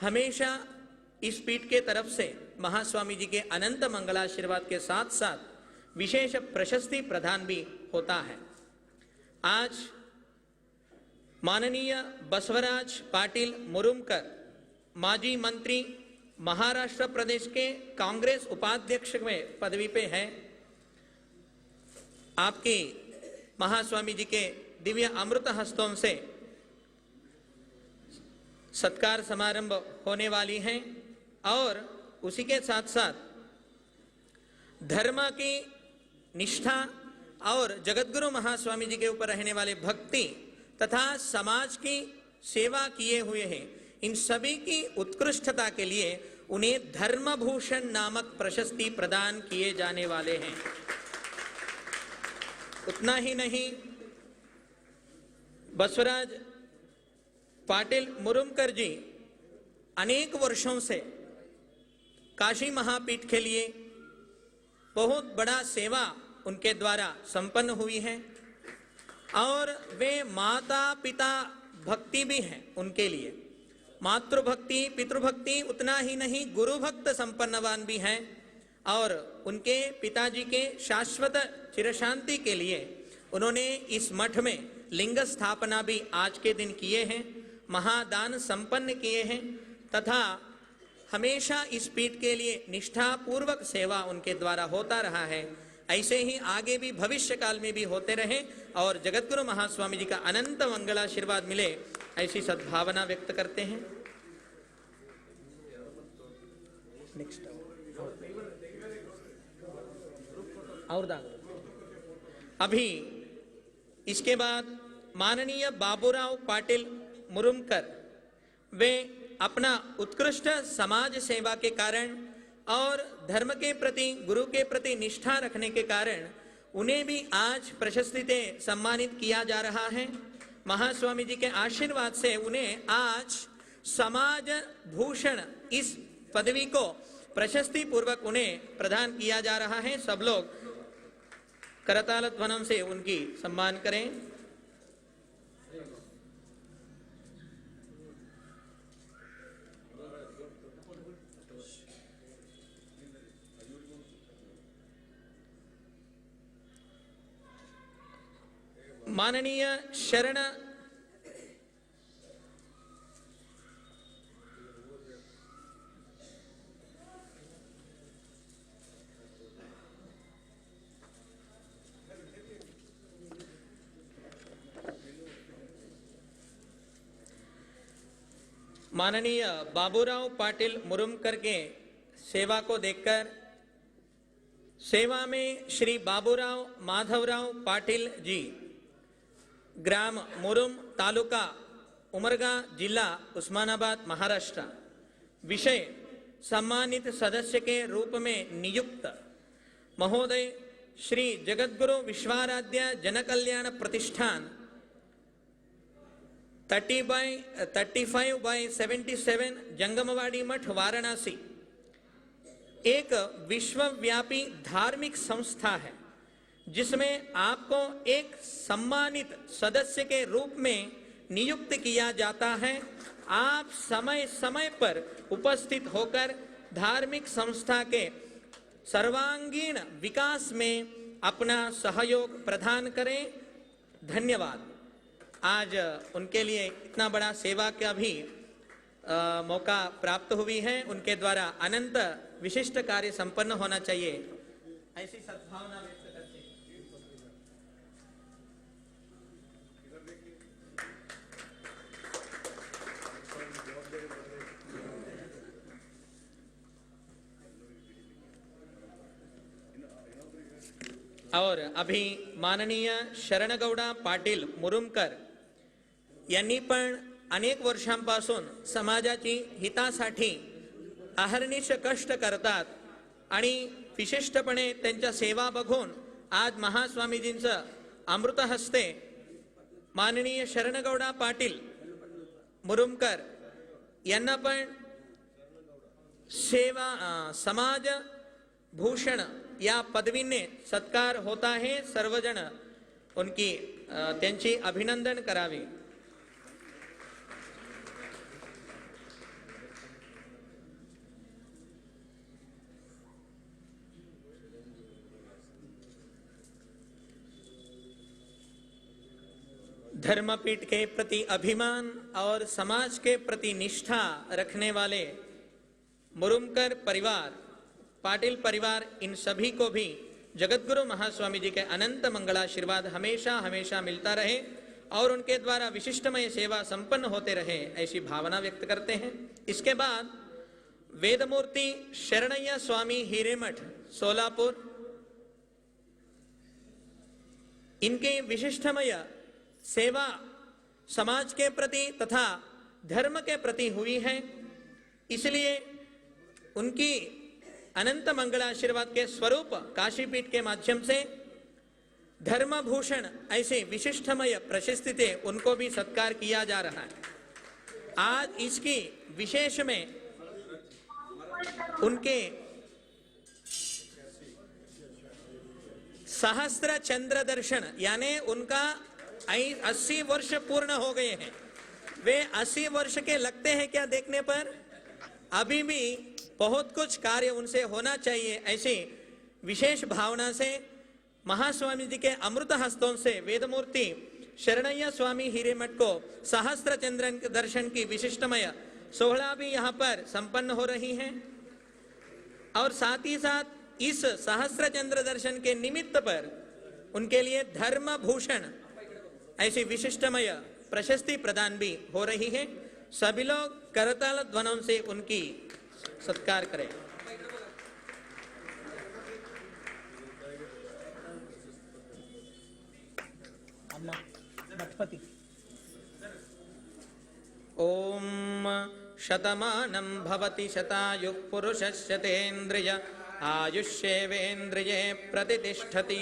हमेशा इस पीठ के तरफ से महास्वामी जी के अनंत मंगलाशीर्वाद के साथ साथ विशेष प्रशस्ति प्रदान भी होता है। आज माननीय बसवराज पाटिल मुरुमकर माजी मंत्री महाराष्ट्र प्रदेश के कांग्रेस उपाध्यक्ष में पदवी पे हैं। आपके महास्वामी जी के दिव्य अमृत हस्तों से सत्कार समारंभ होने वाली हैं और उसी के साथ साथ धर्म की निष्ठा और जगतगुरु महास्वामी जी के ऊपर रहने वाले भक्ति तथा समाज की सेवा किए हुए हैं, इन सभी की उत्कृष्टता के लिए उन्हें धर्मभूषण नामक प्रशस्ति प्रदान किए जाने वाले हैं। उतना ही नहीं, बसवराज पाटिल मुरुमकर जी अनेक वर्षों से काशी महापीठ के लिए बहुत बड़ा सेवा उनके द्वारा संपन्न हुई है और वे माता पिता भक्ति भी हैं उनके लिए। मातृभक्ति पितृभक्ति उतना ही नहीं, गुरु भक्त संपन्नवान भी हैं और उनके पिताजी के शाश्वत चिरशांति के लिए उन्होंने इस मठ में लिंग स्थापना भी आज के दिन किए हैं, महादान संपन्न किए हैं तथा हमेशा इस पीठ के लिए निष्ठापूर्वक सेवा उनके द्वारा होता रहा है। ऐसे ही आगे भी भविष्य काल में भी होते रहे और जगतगुरु महास्वामी जी का अनंत मंगलाशीर्वाद मिले, ऐसी सद्भावना व्यक्त करते हैं। नेक्स्ट और अभी इसके बाद माननीय बाबूराव पाटिल मुरुमकर वे अपना उत्कृष्ट समाज सेवा के कारण और धर्म के प्रति गुरु के प्रति निष्ठा रखने के कारण उन्हें भी आज प्रशस्ति से सम्मानित किया जा रहा है। महास्वामी जी के आशीर्वाद से उन्हें आज समाज भूषण इस पदवी को प्रशस्ति पूर्वक उन्हें प्रदान किया जा रहा है। सब लोग करताल ध्वनि से उनकी सम्मान करें। माननीय शरण माननीय बाबूराव पाटिल मुरुमकर के सेवा को देखकर सेवा में श्री बाबूराव माधवराव पाटिल जी, ग्राम मुरुम, तालुका उमरगा, जिला उस्मानाबाद, महाराष्ट्र, विषय सम्मानित सदस्य के रूप में नियुक्त महोदय श्री जगद्गुरु विश्वाराध्य जनकल्याण प्रतिष्ठान 35/77 जंगमवाड़ी मठ, वाराणसी एक विश्वव्यापी धार्मिक संस्था है जिसमें आपको एक सम्मानित सदस्य के रूप में नियुक्त किया जाता है। आप समय समय पर उपस्थित होकर धार्मिक संस्था के सर्वांगीण विकास में अपना सहयोग प्रदान करें। धन्यवाद। आज उनके लिए इतना बड़ा सेवा का भी मौका प्राप्त हुई है। उनके द्वारा अनंत विशिष्ट कार्य संपन्न होना चाहिए, ऐसी सद्भावना व्यक्त करते हैं। और अभी माननीय शरणगौडा पाटील मुरुमकर यांनी पण अनेक वर्षांपासून समाजाची हितासाठी अहर्निश कष्ट करतात आणि विशिष्टपणे त्यांच्या सेवा बघून आज महास्वामीजींचं अमृत हस्ते माननीय शरणगौडा पाटील मुरुमकर यांना पण सेवा समाज भूषण या पदवीने सत्कार होता है। सर्वजण उनकी त्यांची अभिनंदन करावे। धर्मपीठ के प्रति अभिमान और समाज के प्रति निष्ठा रखने वाले मुरुमकर परिवार, पाटिल परिवार, इन सभी को भी जगतगुरु महास्वामी जी के अनंत मंगलाशीर्वाद हमेशा हमेशा मिलता रहे और उनके द्वारा विशिष्टमय सेवा संपन्न होते रहे, ऐसी भावना व्यक्त करते हैं। इसके बाद वेदमूर्ति शरणैया स्वामी हिरेमठ सोलापुर, इनके विशिष्टमय सेवा समाज के प्रति तथा धर्म के प्रति हुई है, इसलिए उनकी अनंत मंगलाशीर्वाद के स्वरूप काशीपीठ के माध्यम से धर्म भूषण ऐसे विशिष्टमय प्रशस्ति से उनको भी सत्कार किया जा रहा है। आज इसकी विशेष में उनके सहस्त्र चंद्र दर्शन यानी उनका 80 वर्ष पूर्ण हो गए हैं। वे 80 वर्ष के लगते हैं क्या देखने पर? अभी भी बहुत कुछ कार्य उनसे होना चाहिए, ऐसी विशेष भावना से महास्वामी जी के अमृत हस्तों से वेदमूर्ति शरणैया स्वामी हिरेमठ को सहस्त्र चंद्र दर्शन की विशिष्टमय सोहला भी यहाँ पर संपन्न हो रही है। और साथ ही साथ इस सहस्त्र चंद्र दर्शन के निमित्त पर उनके लिए धर्म भूषण ऐसी विशिष्टमय प्रशस्ति प्रदान भी हो रही है। सभी लोग करताल ध्वनों से उनकी सत्कार करें। ओम शतमानं भवति शतायुः पुरुषस्य तेन्द्रिय आयुष्येवेन्द्रिये प्रतिष्ठति।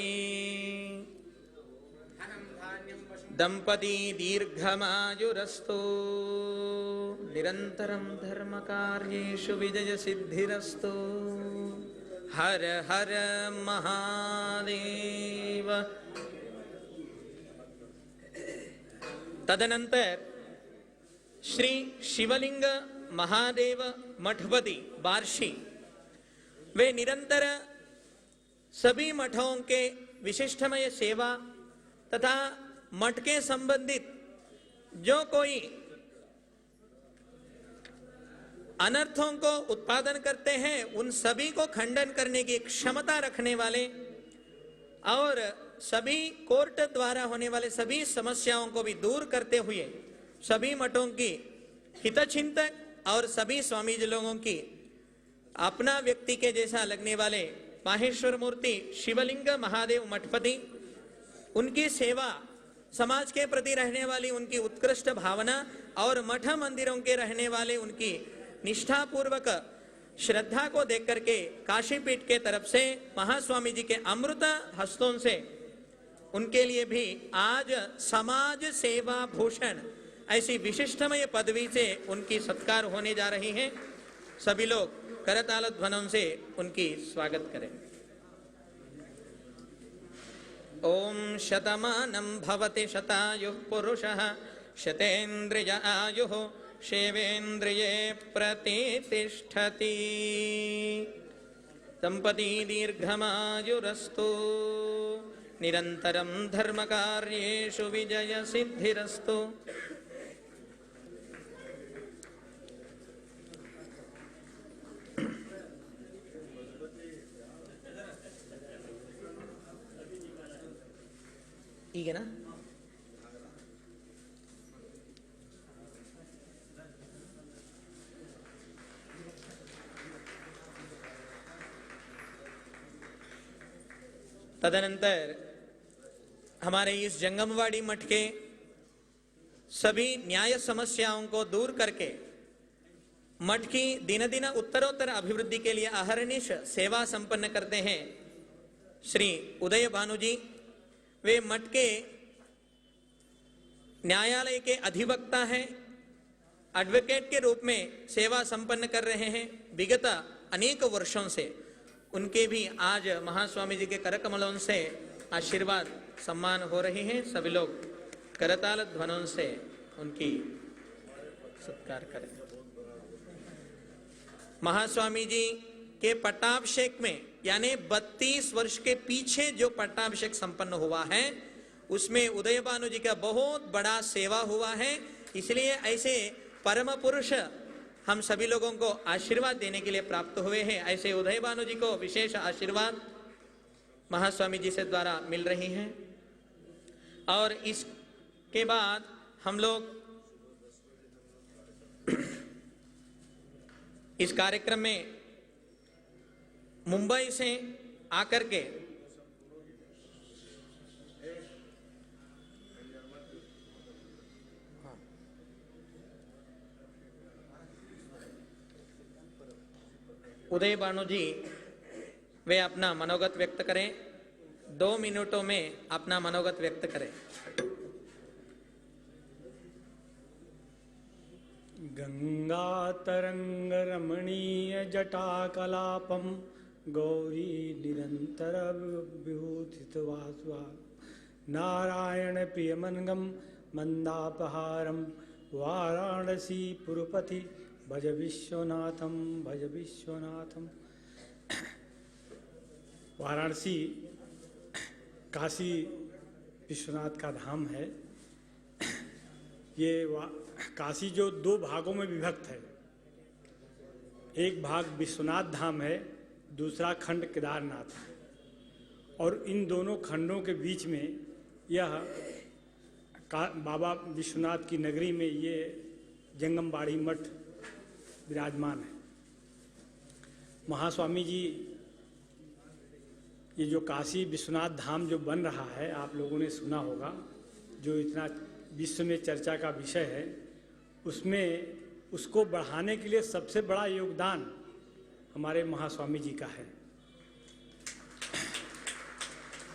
दंपती दीर्घमायुरस्तु निरंतरं धर्म कार्येषु विजय सिद्धिरस्तु। हर हर महादेव। तदनंतर श्री शिवलिंग महादेव मठपति बार्शी वे निरंतर सभी मठों के विशिष्टमय सेवा तथा मठ के संबंधित जो कोई अनर्थों को उत्पादन करते हैं उन सभी को खंडन करने की क्षमता रखने वाले और सभी कोर्ट द्वारा होने वाले सभी समस्याओं को भी दूर करते हुए सभी मठों की हितचिंतक और सभी स्वामी जी लोगों की अपना व्यक्ति के जैसा लगने वाले माहेश्वर मूर्ति शिवलिंग महादेव मठपति, उनकी सेवा समाज के प्रति रहने वाली उनकी उत्कृष्ट भावना और मठ मंदिरों के रहने वाले उनकी निष्ठापूर्वक श्रद्धा को देख करके काशीपीठ के तरफ से महास्वामी जी के अमृत हस्तों से उनके लिए भी आज समाज सेवा भूषण ऐसी विशिष्टमय पदवी से उनकी सत्कार होने जा रही है। सभी लोग करताल ध्वनों से उनकी स्वागत करें। ओम शतमानं भवति शतायुः पुरुषः शतेन्द्रिय आयुः शेवेन्द्रिये प्रतितिष्ठति। दंपती दीर्घमायुरस्तु निरन्तरं धर्मकार्येषु विजय सिद्धिरस्तु। ಈಗೇನಾ? तदनंतर हमारे इस जंगमवाड़ी मठ के सभी न्याय समस्याओं को दूर करके मठ की दिन दिन उत्तरोत्तर अभिवृद्धि के लिए अहर्निश सेवा संपन्न करते हैं श्री उदय भानु जी। वे मठ के न्यायालय के अधिवक्ता हैं, एडवोकेट के रूप में सेवा संपन्न कर रहे हैं विगत अनेक वर्षों से। उनके भी आज महास्वामी जी के करकमलों से आशीर्वाद सम्मान हो रही है। सभी लोग करताल ध्वनों से उनकी सत्कार करें। महास्वामी जी के पट्टाभिषेक में यानी 32 वर्ष के पीछे जो पट्टाभिषेक संपन्न हुआ है उसमें उदय भानु जी का बहुत बड़ा सेवा हुआ है। इसलिए ऐसे परम पुरुष हम सभी लोगों को आशीर्वाद देने के लिए प्राप्त हुए हैं। ऐसे उदय भानु जी को विशेष आशीर्वाद महास्वामी जी से द्वारा मिल रही हैं। और इसके बाद हम लोग इस कार्यक्रम में मुंबई से आकर के उदय भानु जी वे अपना मनोगत व्यक्त करें। 2 मिनटों में अपना मनोगत व्यक्त करें। गंगा तरंग रमणीय जटाकलापम गौरी निरंतर विभूषित वासवा नारायण प्रियमनगम मंदापहारम वाराणसी पुरपति भज विश्वनाथम भज विश्वनाथम। वाराणसी काशी विश्वनाथ का धाम है। ये काशी जो 2 भागों में विभक्त है। एक भाग विश्वनाथ धाम है, दूसरा खंड केदारनाथ है। और इन दोनों खंडों के बीच में यह बाबा विश्वनाथ की नगरी में ये जंगमवाड़ी मठ विराजमान है। महास्वामी जी ये जो काशी विश्वनाथ धाम जो बन रहा है आप लोगों ने सुना होगा, जो इतना विश्व में चर्चा का विषय है, उसमें उसको बढ़ाने के लिए सबसे बड़ा योगदान हमारे महास्वामी जी का है।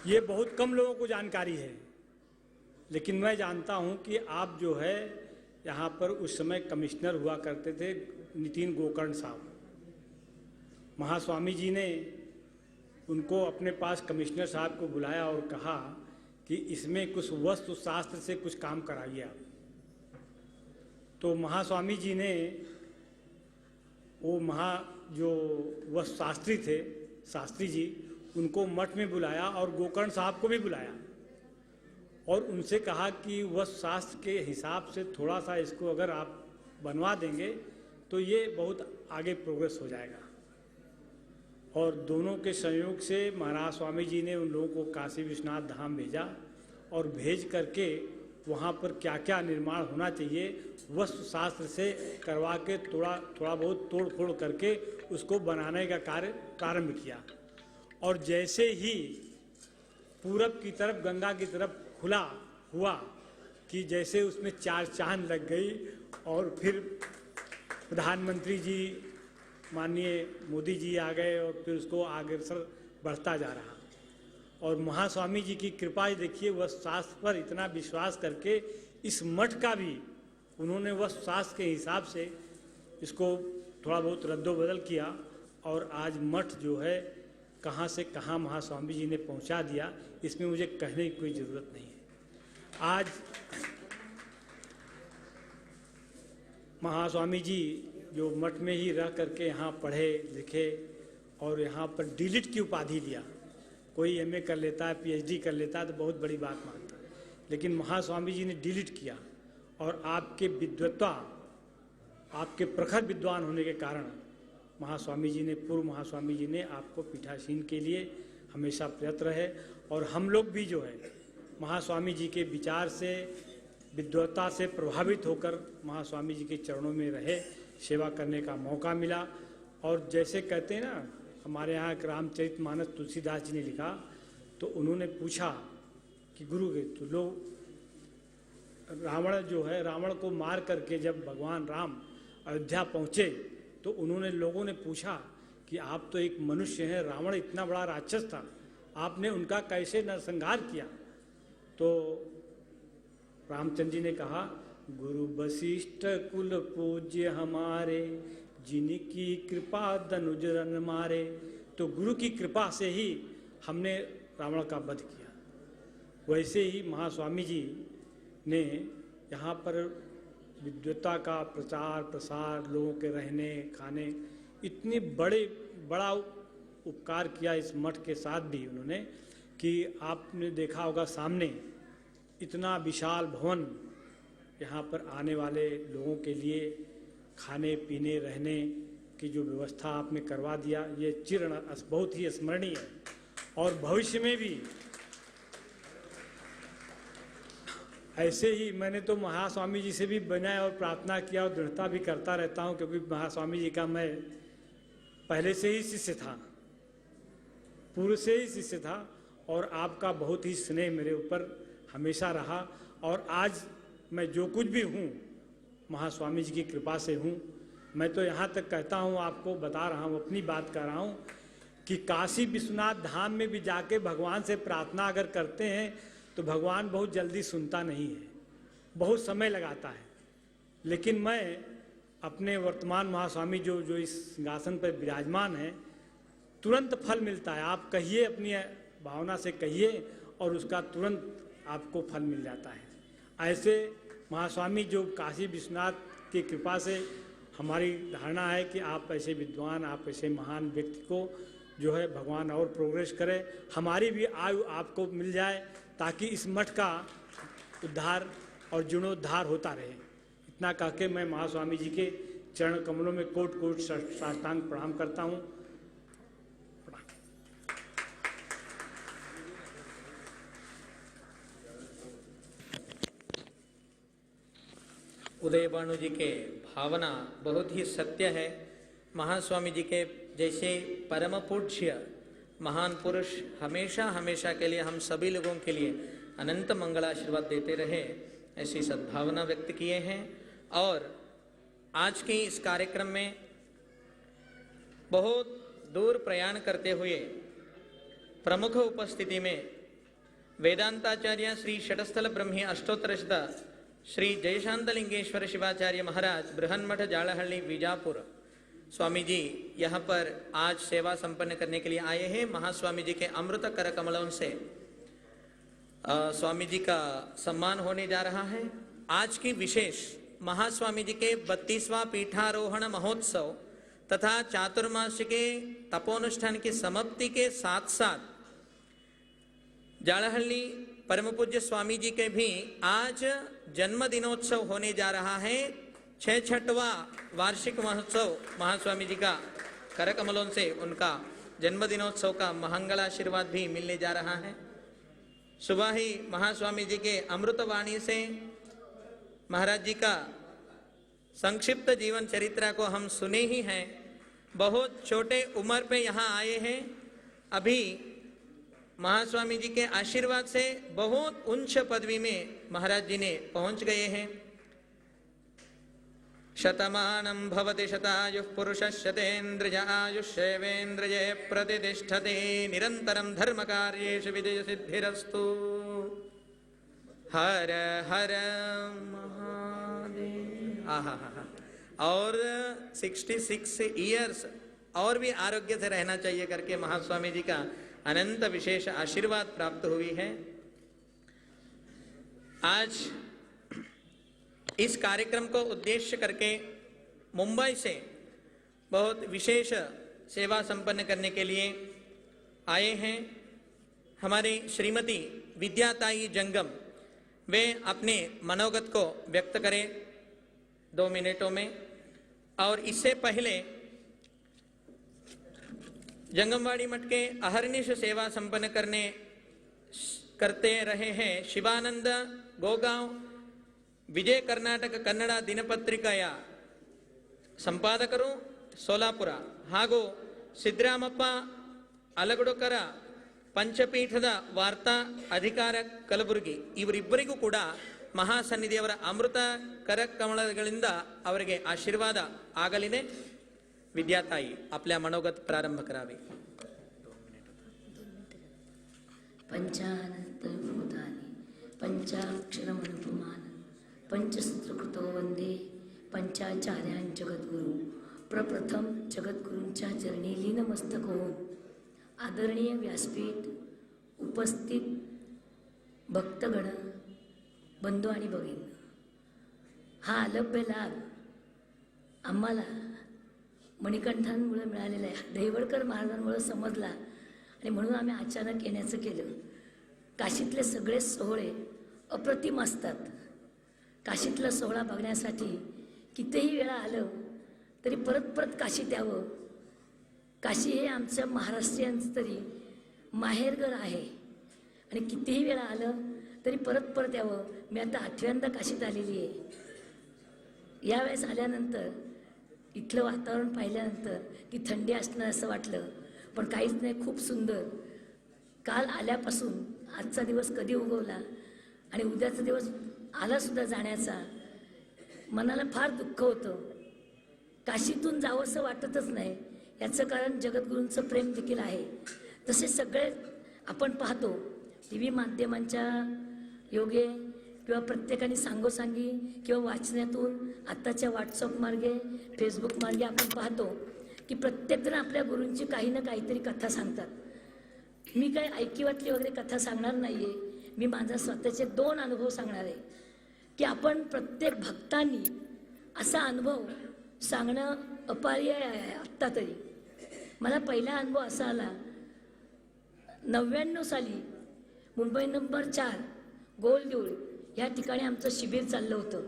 ये बहुत कम लोगों को जानकारी है, लेकिन मैं जानता हूं कि आप जो है यहाँ पर उस समय कमिश्नर हुआ करते थे नितिन गोकर्ण साहब। महास्वामी जी ने उनको अपने पास कमिश्नर साहब को बुलाया और कहा कि इसमें कुछ वस्तु शास्त्र से कुछ काम कराइए आप। तो महास्वामी जी ने वो जो वस्तु शास्त्री थे, शास्त्री जी, उनको मठ में बुलाया और गोकर्ण साहब को भी बुलाया और उनसे कहा कि वस्तु शास्त्र के हिसाब से थोड़ा सा इसको अगर आप बनवा देंगे तो ये बहुत आगे प्रोग्रेस हो जाएगा। और दोनों के संयोग से महाराज स्वामी जी ने उन लोगों को काशी विश्वनाथ धाम भेजा और भेज करके वहाँ पर क्या क्या निर्माण होना चाहिए वस्तु शास्त्र से करवा के थोड़ा बहुत तोड़ फोड़ करके उसको बनाने का कार्य प्रारंभ किया। और जैसे ही पूरब की तरफ गंगा की तरफ खुला हुआ कि जैसे उसमें 4 चांद लग गई और फिर प्रधानमंत्री जी माननीय मोदी जी आ गए और फिर उसको अग्रसर बढ़ता जा रहा। और महास्वामी जी की कृपा देखिए, वह शास्त्र पर इतना विश्वास करके इस मठ का भी उन्होंने वह शास्त्र के हिसाब से इसको थोड़ा बहुत रद्दोबदल किया और आज मठ जो है कहाँ से कहाँ महास्वामी जी ने पहुँचा दिया, इसमें मुझे कहने की कोई ज़रूरत नहीं है। आज महास्वामी जी जो मठ में ही रह करके यहाँ पढ़े लिखे और यहाँ पर डीलिट की उपाधि लिया, कोई एमए कर लेता है, पीएचडी कर लेता है तो बहुत बड़ी बात मानता है, लेकिन महास्वामी जी ने डीलिट किया और आपके विद्वत्ता, आपके प्रखर विद्वान होने के कारण महास्वामी जी ने, पूर्व महास्वामी जी ने आपको पीठासीन के लिए हमेशा प्रयत्न रहे। और हम लोग भी जो है महास्वामी जी के विचार से, विद्वत्ता से प्रभावित होकर महास्वामी जी के चरणों में रहे, सेवा करने का मौका मिला। और जैसे कहते हैं ना, हमारे यहाँ एक रामचरितमानस तुलसीदास जी ने लिखा, तो उन्होंने पूछा कि गुरु के तो लोग रावण जो है, रावण को मार करके जब भगवान राम अयोध्या पहुँचे तो उन्होंने, लोगों ने पूछा कि आप तो एक मनुष्य हैं, रावण इतना बड़ा राक्षस था, आपने उनका कैसे नरसंहार किया? तो रामचंद्र जी ने कहा, गुरु वशिष्ठ कुल पूज्य हमारे, जिनकी कृपा धनुज रन मारे। तो गुरु की कृपा से ही हमने रावण का वध किया। वैसे ही महास्वामी जी ने यहाँ पर विद्वत्ता का प्रचार प्रसार, लोगों के रहने खाने, इतनी बड़ा उपकार किया इस मठ के साथ भी उन्होंने, कि आपने देखा होगा सामने इतना विशाल भवन, यहाँ पर आने वाले लोगों के लिए खाने पीने रहने की जो व्यवस्था आपने करवा दिया, ये बहुत ही स्मरणीय है। और भविष्य में भी ऐसे ही मैंने तो महास्वामी जी से भी बनाया और प्रार्थना किया और दृढ़ता भी करता रहता हूँ, क्योंकि महास्वामी जी का मैं पहले से ही शिष्य था, पूर्व से ही शिष्य था, और आपका बहुत ही स्नेह मेरे ऊपर हमेशा रहा। और आज मैं जो कुछ भी हूँ महास्वामी जी की कृपा से हूँ। मैं तो यहाँ तक कहता हूँ, आपको बता रहा हूँ, अपनी बात कर रहा हूँ, कि काशी विश्वनाथ धाम में भी जाके भगवान से प्रार्थना अगर करते हैं तो भगवान बहुत जल्दी सुनता नहीं है, बहुत समय लगाता है। लेकिन मैं अपने वर्तमान महास्वामी जो इस सिंहासन पर विराजमान है, तुरंत फल मिलता है। आप कहिए, अपनी भावना से कहिए और उसका तुरंत आपको फल मिल जाता है। ऐसे महास्वामी जो काशी विश्वनाथ की कृपा से हमारी धारणा है कि आप ऐसे विद्वान, आप ऐसे महान व्यक्ति को जो है भगवान और प्रोग्रेस करे, हमारी भी आयु आपको मिल जाए, ताकि इस मठ का उद्धार और जीर्णोद्धार होता रहे। इतना कह के मैं महास्वामी जी के चरण कमलों में कोट कोट साष्टांग प्रणाम करता हूँ। उदयभानु जी के भावना बहुत ही सत्य है। महास्वामी जी के जैसे परम पूज्य महान पुरुष हमेशा हमेशा के लिए हम सभी लोगों के लिए अनंत मंगलाशीर्वाद देते रहे, ऐसी सद्भावना व्यक्त किए हैं। और आज के इस कार्यक्रम में बहुत दूर प्रयाण करते हुए प्रमुख उपस्थिति में वेदांताचार्य श्री षटस्थल ब्रह्मी अष्टोत्तरशत श्री जयशांतलिंगेश्वर शिवाचार्य महाराज बृहन्मठ जालहल्ली बीजापुर स्वामी जी यहाँ पर आज सेवा संपन्न करने के लिए आए हैं। महास्वामी जी के अमृत कर कमलों से स्वामी जी का सम्मान होने जा रहा है। आज की विशेष महास्वामी जी के 32वां पीठारोहण महोत्सव तथा चातुर्मास के तपोनुष्ठान की समाप्ति के साथ साथ जालहल्ली परम पूज्य स्वामी जी के भी आज जन्म दिनोत्सव होने जा रहा है। 66वां वार्षिक महोत्सव महास्वामी जी का करकमलों से उनका जन्म दिनोत्सव का मंगलाशीर्वाद भी मिलने जा रहा है। सुबह ही महास्वामी जी के अमृतवाणी से महाराज जी का संक्षिप्त जीवन चरित्र को हम सुने ही हैं। बहुत छोटे उम्र पे यहाँ आए हैं, अभी महास्वामी जी के आशीर्वाद से बहुत उच्च पदवी में महाराज जी ने पहुंच गए हैं। शतमानं भवति शतायुः पुरुषः शतेन्द्रिय आयुष्येवेन्द्रिये प्रतिष्ठते निरन्तरं धर्मकार्येषु विजयसिद्धिरस्तु। हर हर महादेव। और 66 ईयर्स और भी आरोग्य से रहना चाहिए करके महास्वामी जी का अनंत विशेष आशीर्वाद प्राप्त हुई है। आज इस कार्यक्रम को उद्देश्य करके मुंबई से बहुत विशेष सेवा संपन्न करने के लिए आए हैं हमारी श्रीमती विद्याताई जंगम। वे अपने मनोगत को व्यक्त करें 2 मिनटों में। और इससे पहले जंगमवाड़ी मठ के अहर्निश सेवा संपन्न करते रहे हैं शिवानंद गोगांव विजय कर्नाटक कन्नಡ ದಿನಪತ್ರಿಕೆಯ ಸಂಪಾದಕರು ಸೋಲಾಪುರ ಹಾಗೂ ಸಿದ್ದರಾಮಪ್ಪ ಅಲಗಡುಕರ ಪಂಚಪೀಠದ ವಾರ್ತಾ ಅಧಿಕಾರ ಕಲಬುರಗಿ ಇವರಿಬ್ಬರಿಗೂ ಕೂಡ ಮಹಾಸನ್ನಿಧಿಯವರ ಅಮೃತ ಕರಕಮಲಗಳಿಂದ ಅವರಿಗೆ ಆಶೀರ್ವಾದ ಆಗಲಿದೆ। विद्याताई आपल्या मनोगत प्रारंभ करावे। पंचानन्तभूतानि पंचाक्षरमनुपमानं पंचसूत्रकृतो वंदे पंचाचार्यान् जगद्गुरु। प्रप्रथम जगद्गुरूंच्या चरणी लीनमस्तक होऊन आदरणीय व्यासपीठ उपस्थित भक्तगण बंधू आणि भगिनी, हा अलभ्य लाभ आम्हाला मणिकंठांमुळे मिळालेला आहे। देवळकर महाराजांमुळे समजला आणि म्हणून आम्ही अचानक येण्याचं केलं। काशीतले सगळे सोहळे अप्रतिम असतात। काशीतला सोहळा बघण्यासाठी कितीही वेळा आलं तरी परत परत काशीत यावं। काशी हे आमच्या महाराष्ट्रीयांचं तरी माहेरघर आहे आणि कितीही वेळा आलं तरी परत परत यावं। मी आता 8व्यांदा काशीत आलेली आहे। यावेळेस आल्यानंतर इथलं वातावरण पाहिल्यानंतर की थंडी असणार असं वाटलं, पण काहीच नाही, खूप सुंदर। काल आल्यापासून आजचा दिवस कधी उगवला आणि उद्याचा दिवस आलासुद्धा जाण्याचा, मनाला फार दुःख होतं। काशीतून जावंसं वाटतच नाही। याचं कारण जगद्गुरूंचं प्रेम देखील आहे। तसे सगळे आपण पाहतो टी व्ही माध्यमांच्या योगे किंवा प्रत्येकाने सांगोसांगी किंवा वाचण्यातून, आत्ताच्या व्हॉट्सअप मार्गे, फेसबुक मार्गे आपण पाहतो की प्रत्येकजण आपल्या गुरूंची काही ना काहीतरी कथा सांगतात। मी काही ऐकिवातली वगैरे कथा सांगणार नाही आहे। मी माझा स्वतःचे 2 अनुभव सांगणार आहे की आपण प्रत्येक भक्तांनी असा अनुभव सांगणं अपर्याय आहे। आत्ता तरी मला पहिला अनुभव असा आला, 99 साली मुंबई नंबर 4 गोलदेऊळ या ठिकाणी आमचं शिबिर चाललं होतं।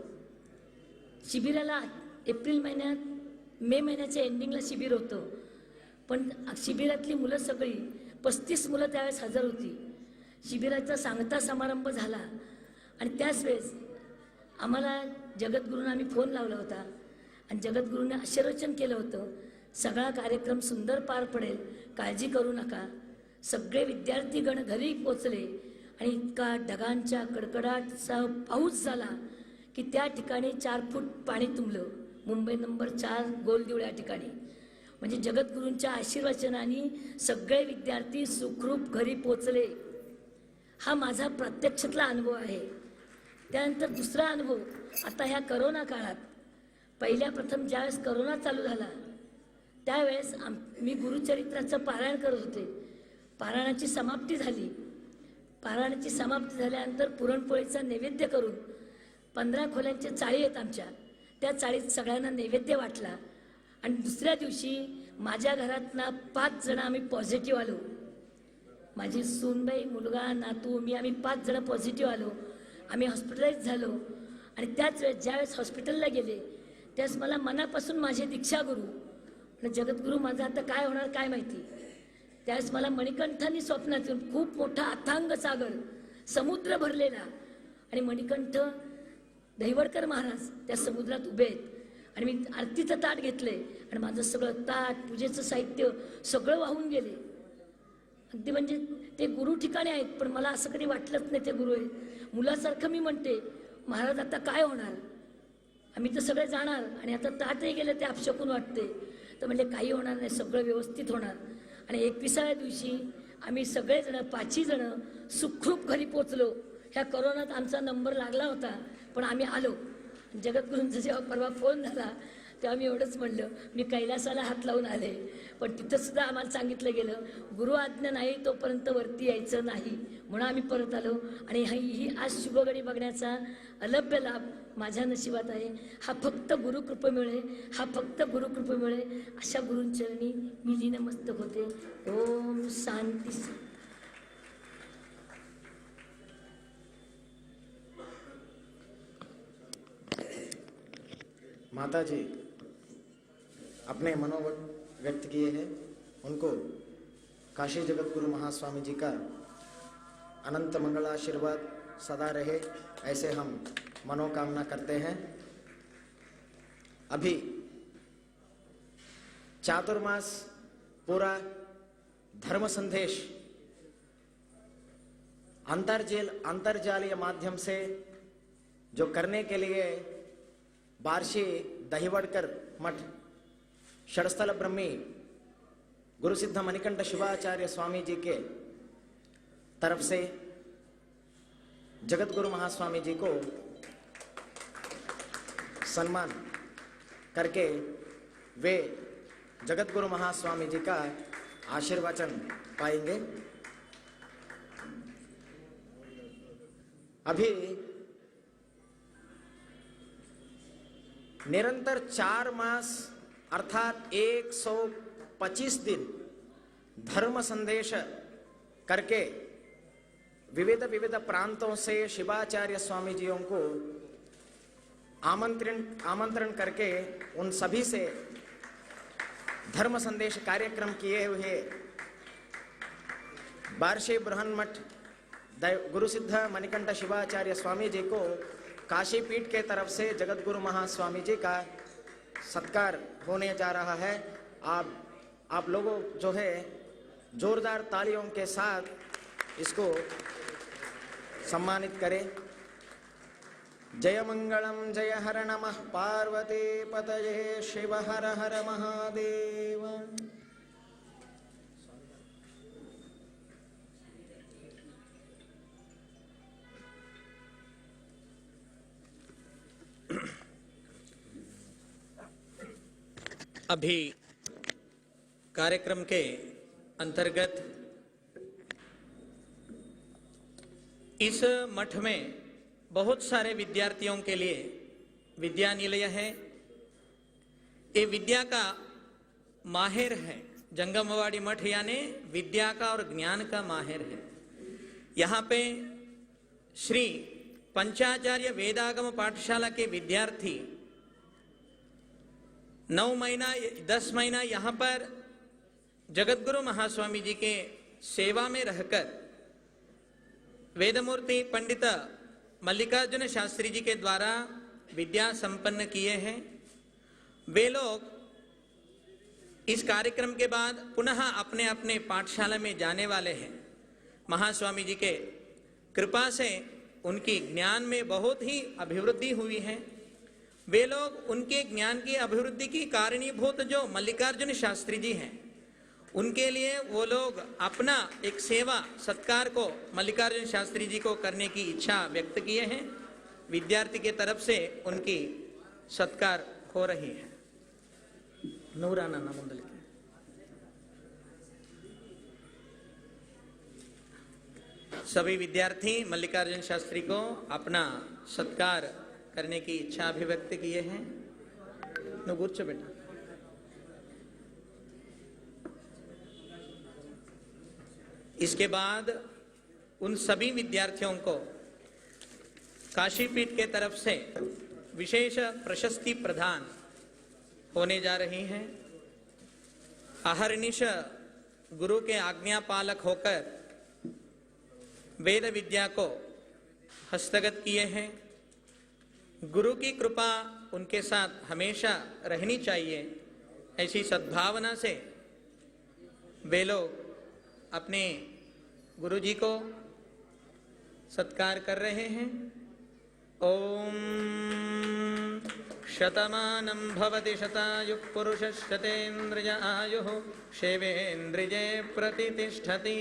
शिबिराला एप्रिल महिन्यात, मे महिन्याच्या एंडिंगला शिबिर होतं, पण शिबिरातली मुलं सगळी 35 मुलं त्यावेळेस हजर होती। शिबिराचा सांगता समारंभ झाला आणि त्याच वेळेस आम्हाला जगद्गुरूंना आम्ही फोन लावला होता आणि जगद्गुरूंनी आशीर्वचन केलं होतं, सगळा कार्यक्रम सुंदर पार पडेल, काळजी करू नका। सगळे विद्यार्थीगण घरी पोचले आणि इतका ढगांच्या कडकडाटचा पाऊस झाला की त्या ठिकाणी 4 फूट पाणी तुंबलं। मुंबई नंबर 4 गोलदेऊळ या ठिकाणी म्हणजे जगद्गुरूंच्या आशीर्वचनाने सगळे विद्यार्थी सुखरूप घरी पोचले। हा माझा प्रत्यक्षातला अनुभव आहे। त्यानंतर दुसरा अनुभव आता ह्या करोना काळात, पहिल्या प्रथम ज्यावेळेस करोना चालू झाला त्यावेळेस मी गुरुचरित्राचं पारायण करत होते। पारायणाची समाप्ती झाली। पारायणाची समाप्ती झाल्यानंतर पुरणपोळीचा नैवेद्य करून 15 खोल्यांच्या चाळी आहेत आमच्या, त्या चाळीत सगळ्यांना नैवेद्य वाटला आणि दुसऱ्या दिवशी माझ्या घरातनं 5 जण आम्ही पॉझिटिव्ह आलो। माझी सूनबाई, मुलगा, नातू, मी, आम्ही 5 जण पॉझिटिव्ह आलो। आम्ही हॉस्पिटलाइज झालो आणि त्याच वेळेस ज्यावेळेस हॉस्पिटलला गेले त्यावेळेस मला मनापासून माझे दीक्षागुरू जगद्गुरू माझं आता काय होणार काय माहिती, त्यावेळेस मला मणिकंठांनी स्वप्नात येऊन खूप मोठा अथांग सागर, समुद्र भरलेला आणि मणिकंठ दैवडकर महाराज त्या समुद्रात उभे आहेत आणि मी आरतीचं ताट घेतले आणि माझं सगळं ताट, पूजेचं साहित्य सगळं वाहून गेले। अगदी म्हणजे ते गुरु ठिकाणी आहेत, पण मला असं कधी वाटलंच नाही ते गुरु आहेत। मुलासारखं मी म्हणते, महाराज आता काय होणार, आम्ही तर सगळे जाणार आणि आता ताटही गेलं ते अपशकून वाटते। तर म्हणजे काही होणार नाही, सगळं व्यवस्थित होणार। आणि 21व्या दिवशी आम्ही सगळेजण 5ही जण सुखरूप घरी पोचलो। ह्या कोरोनात आमचा नंबर लागला होता पण आम्ही आलो। जगद्गुरूंचा जेव्हा परवा फोन झाला तेव्हा मी एवढंच म्हणलं, मी कैलासाला हात लावून आले, पण तिथं सुद्धा आम्हाला सांगितलं गेलं गुरु आज्ञा नाही तोपर्यंत वरती यायचं नाही, म्हणून आम्ही परत आलो. आणि ही आज शुभगडी बघण्याचा अलभ्य लाभ माझ्या नशिबात आहे. हा फक्त गुरुकृपेमुळे, हा फक्त गुरुकृपेमुळे. अशा गुरूंचरणी मी लीनमस्तक होते. ओम शांती. माता जी अपने मनोबल व्यक्त किए हैं, उनको काशी जगत गुरु महास्वामी जी का अनंत मंगलाशीर्वाद सदा रहे, ऐसे हम मनोकामना करते हैं. अभी चातुर्मास पूरा धर्म संदेश अंतर्जालीय माध्यम से जो करने के लिए बार्शी दहिवड़कर मठ षड़स्थल ब्रह्मी गुरुसिद्ध मणिकंठ शिवाचार्य स्वामी जी के तरफ से जगत गुरु महास्वामी जी को सम्मान करके वे जगत गुरु महास्वामी जी का आशीर्वचन पाएंगे. अभी निरंतर 4 मास अर्थात 125 दिन धर्म संदेश करके विविध प्रांतों से शिवाचार्य स्वामी जियों को आमंत्रण करके उन सभी से धर्म संदेश कार्यक्रम किए हुए बार्शी बृहन मठ गुरुसिद्ध मणिकंठ शिवाचार्य स्वामी जी को काशी पीठ के तरफ से जगत गुरु महास्वामी जी का सत्कार होने जा रहा है. आप लोगों जो है जोरदार तालियों के साथ इसको सम्मानित करें. जय मंगलम जय हर नमः पार्वती पतये शिव हर हर महादेव. अभी कार्यक्रम के अंतर्गत इस मठ में बहुत सारे विद्यार्थियों के लिए विद्या निलय है. ये विद्या का माहिर है. जंगमवाड़ी मठ यानी विद्या का और ज्ञान का माहिर है. यहाँ पे श्री पंचाचार्य वेदागम पाठशाला के विद्यार्थी 9 महीना 10 महीना यहाँ पर जगतगुरु महास्वामी जी के सेवा में रहकर वेदमूर्ति पंडित मल्लिकार्जुन शास्त्री जी के द्वारा विद्या संपन्न किए हैं. वे लोग इस कार्यक्रम के बाद पुनः अपने अपने पाठशाला में जाने वाले हैं. महास्वामी जी के कृपा से उनकी ज्ञान में बहुत ही अभिवृद्धि हुई है. वे लोग उनके ज्ञान की अभिवृद्धि की कारणीभूत जो मल्लिकार्जुन शास्त्री जी हैं, उनके लिए वो लोग अपना एक सेवा सत्कार को मल्लिकार्जुन शास्त्री जी को करने की इच्छा व्यक्त किए हैं. विद्यार्थी के तरफ से उनकी सत्कार हो रही है. नूराना नामुंदल सभी विद्यार्थी मल्लिकार्जुन शास्त्री को अपना सत्कार करने की इच्छा अभिव्यक्त किए हैं. नुगुच्छ बेटा. इसके बाद उन सभी विद्यार्थियों को काशीपीठ के तरफ से विशेष प्रशस्ति प्रदान होने जा रही हैं. अहर्निश गुरु के आज्ञा पालक होकर वेद विद्या को हस्तगत किए हैं. गुरु की कृपा उनके साथ हमेशा रहनी चाहिए, ऐसी सद्भावना से वे लोग अपने गुरु जी को सत्कार कर रहे हैं. ओम शतमानं भवति शतायुः पुरुषः शतेन्द्रिय आयुः शैवेन्द्रिये प्रतितिष्ठति.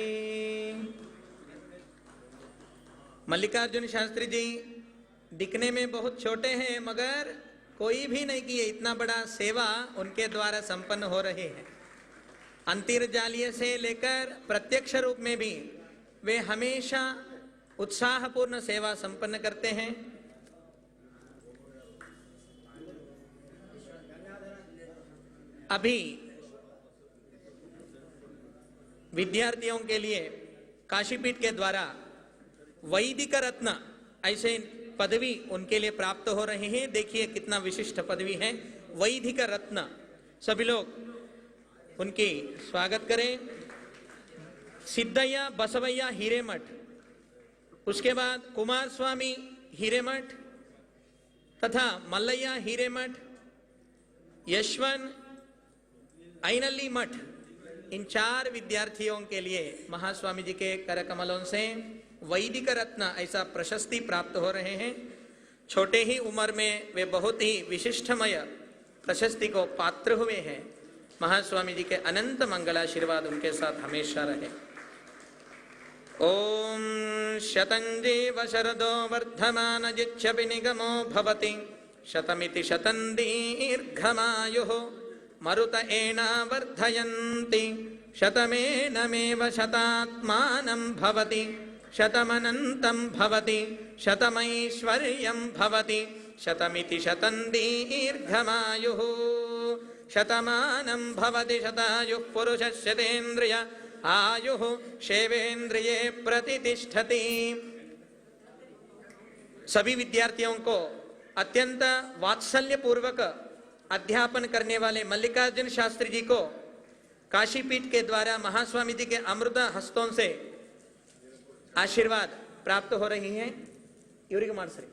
मल्लिकार्जुन शास्त्री जी दिखने में बहुत छोटे हैं, मगर कोई भी नहीं किए, इतना बड़ा सेवा उनके द्वारा संपन्न हो रहे हैं। अंतर्जालीय से लेकर प्रत्यक्ष रूप में भी वे हमेशा उत्साहपूर्ण सेवा संपन्न करते हैं। अभी विद्यार्थियों के लिए काशीपीठ के द्वारा वैदिक रत्न ऐसे पदवी उनके लिए प्राप्त हो रहे हैं। देखिए कितना विशिष्ट पदवी है, वैदिक रत्न। सभी लोग उनकी स्वागत करें। सिद्धय्या बसवैया हिरेमठ, उसके बाद कुमार स्वामी हिरेमठ तथा मल्लैया हिरेमठ, यशवन ऐनल्ली मठ, इन 4 विद्यार्थियों के लिए महास्वामी जी के करकमलों से वैदिक रत्न ऐसा प्रशस्ति प्राप्त हो रहे हैं। छोटे ही उम्र में वे बहुत ही विशिष्टमय प्रशस्ति को पात्र हुए हैं। महास्वामी जी के अनंत मंगलाशीर्वाद उनके साथ हमेशा रहे। ओम शतंजीव शरदो वर्धमान जिच्छपि निगमो भवति शतमिति शतं दीर्घमायुः मरुत एना वर्धयन्ति शतमेनमेव शतात्मानं भवति शतमनन्तं भवति शतमैश्वर्यं भवति शतमिति शतं दीर्घमायुः शतमानं भवति शतायुः पुरुषस्य शतेन्द्रिय आयुः शैवेन्द्रिये प्रतिष्ठति। सभी विद्यार्थियों को अत्यंत वात्सल्य पूर्वक अध्यापन करने वाले मल्लिकार्जुन शास्त्री जी को काशीपीठ के द्वारा महास्वामी जी के अमृत हस्तों से आशीर्वाद प्राप्त हो रही है। ಇವರಿಗೆ ಮಾಡಿಸ್ರಿ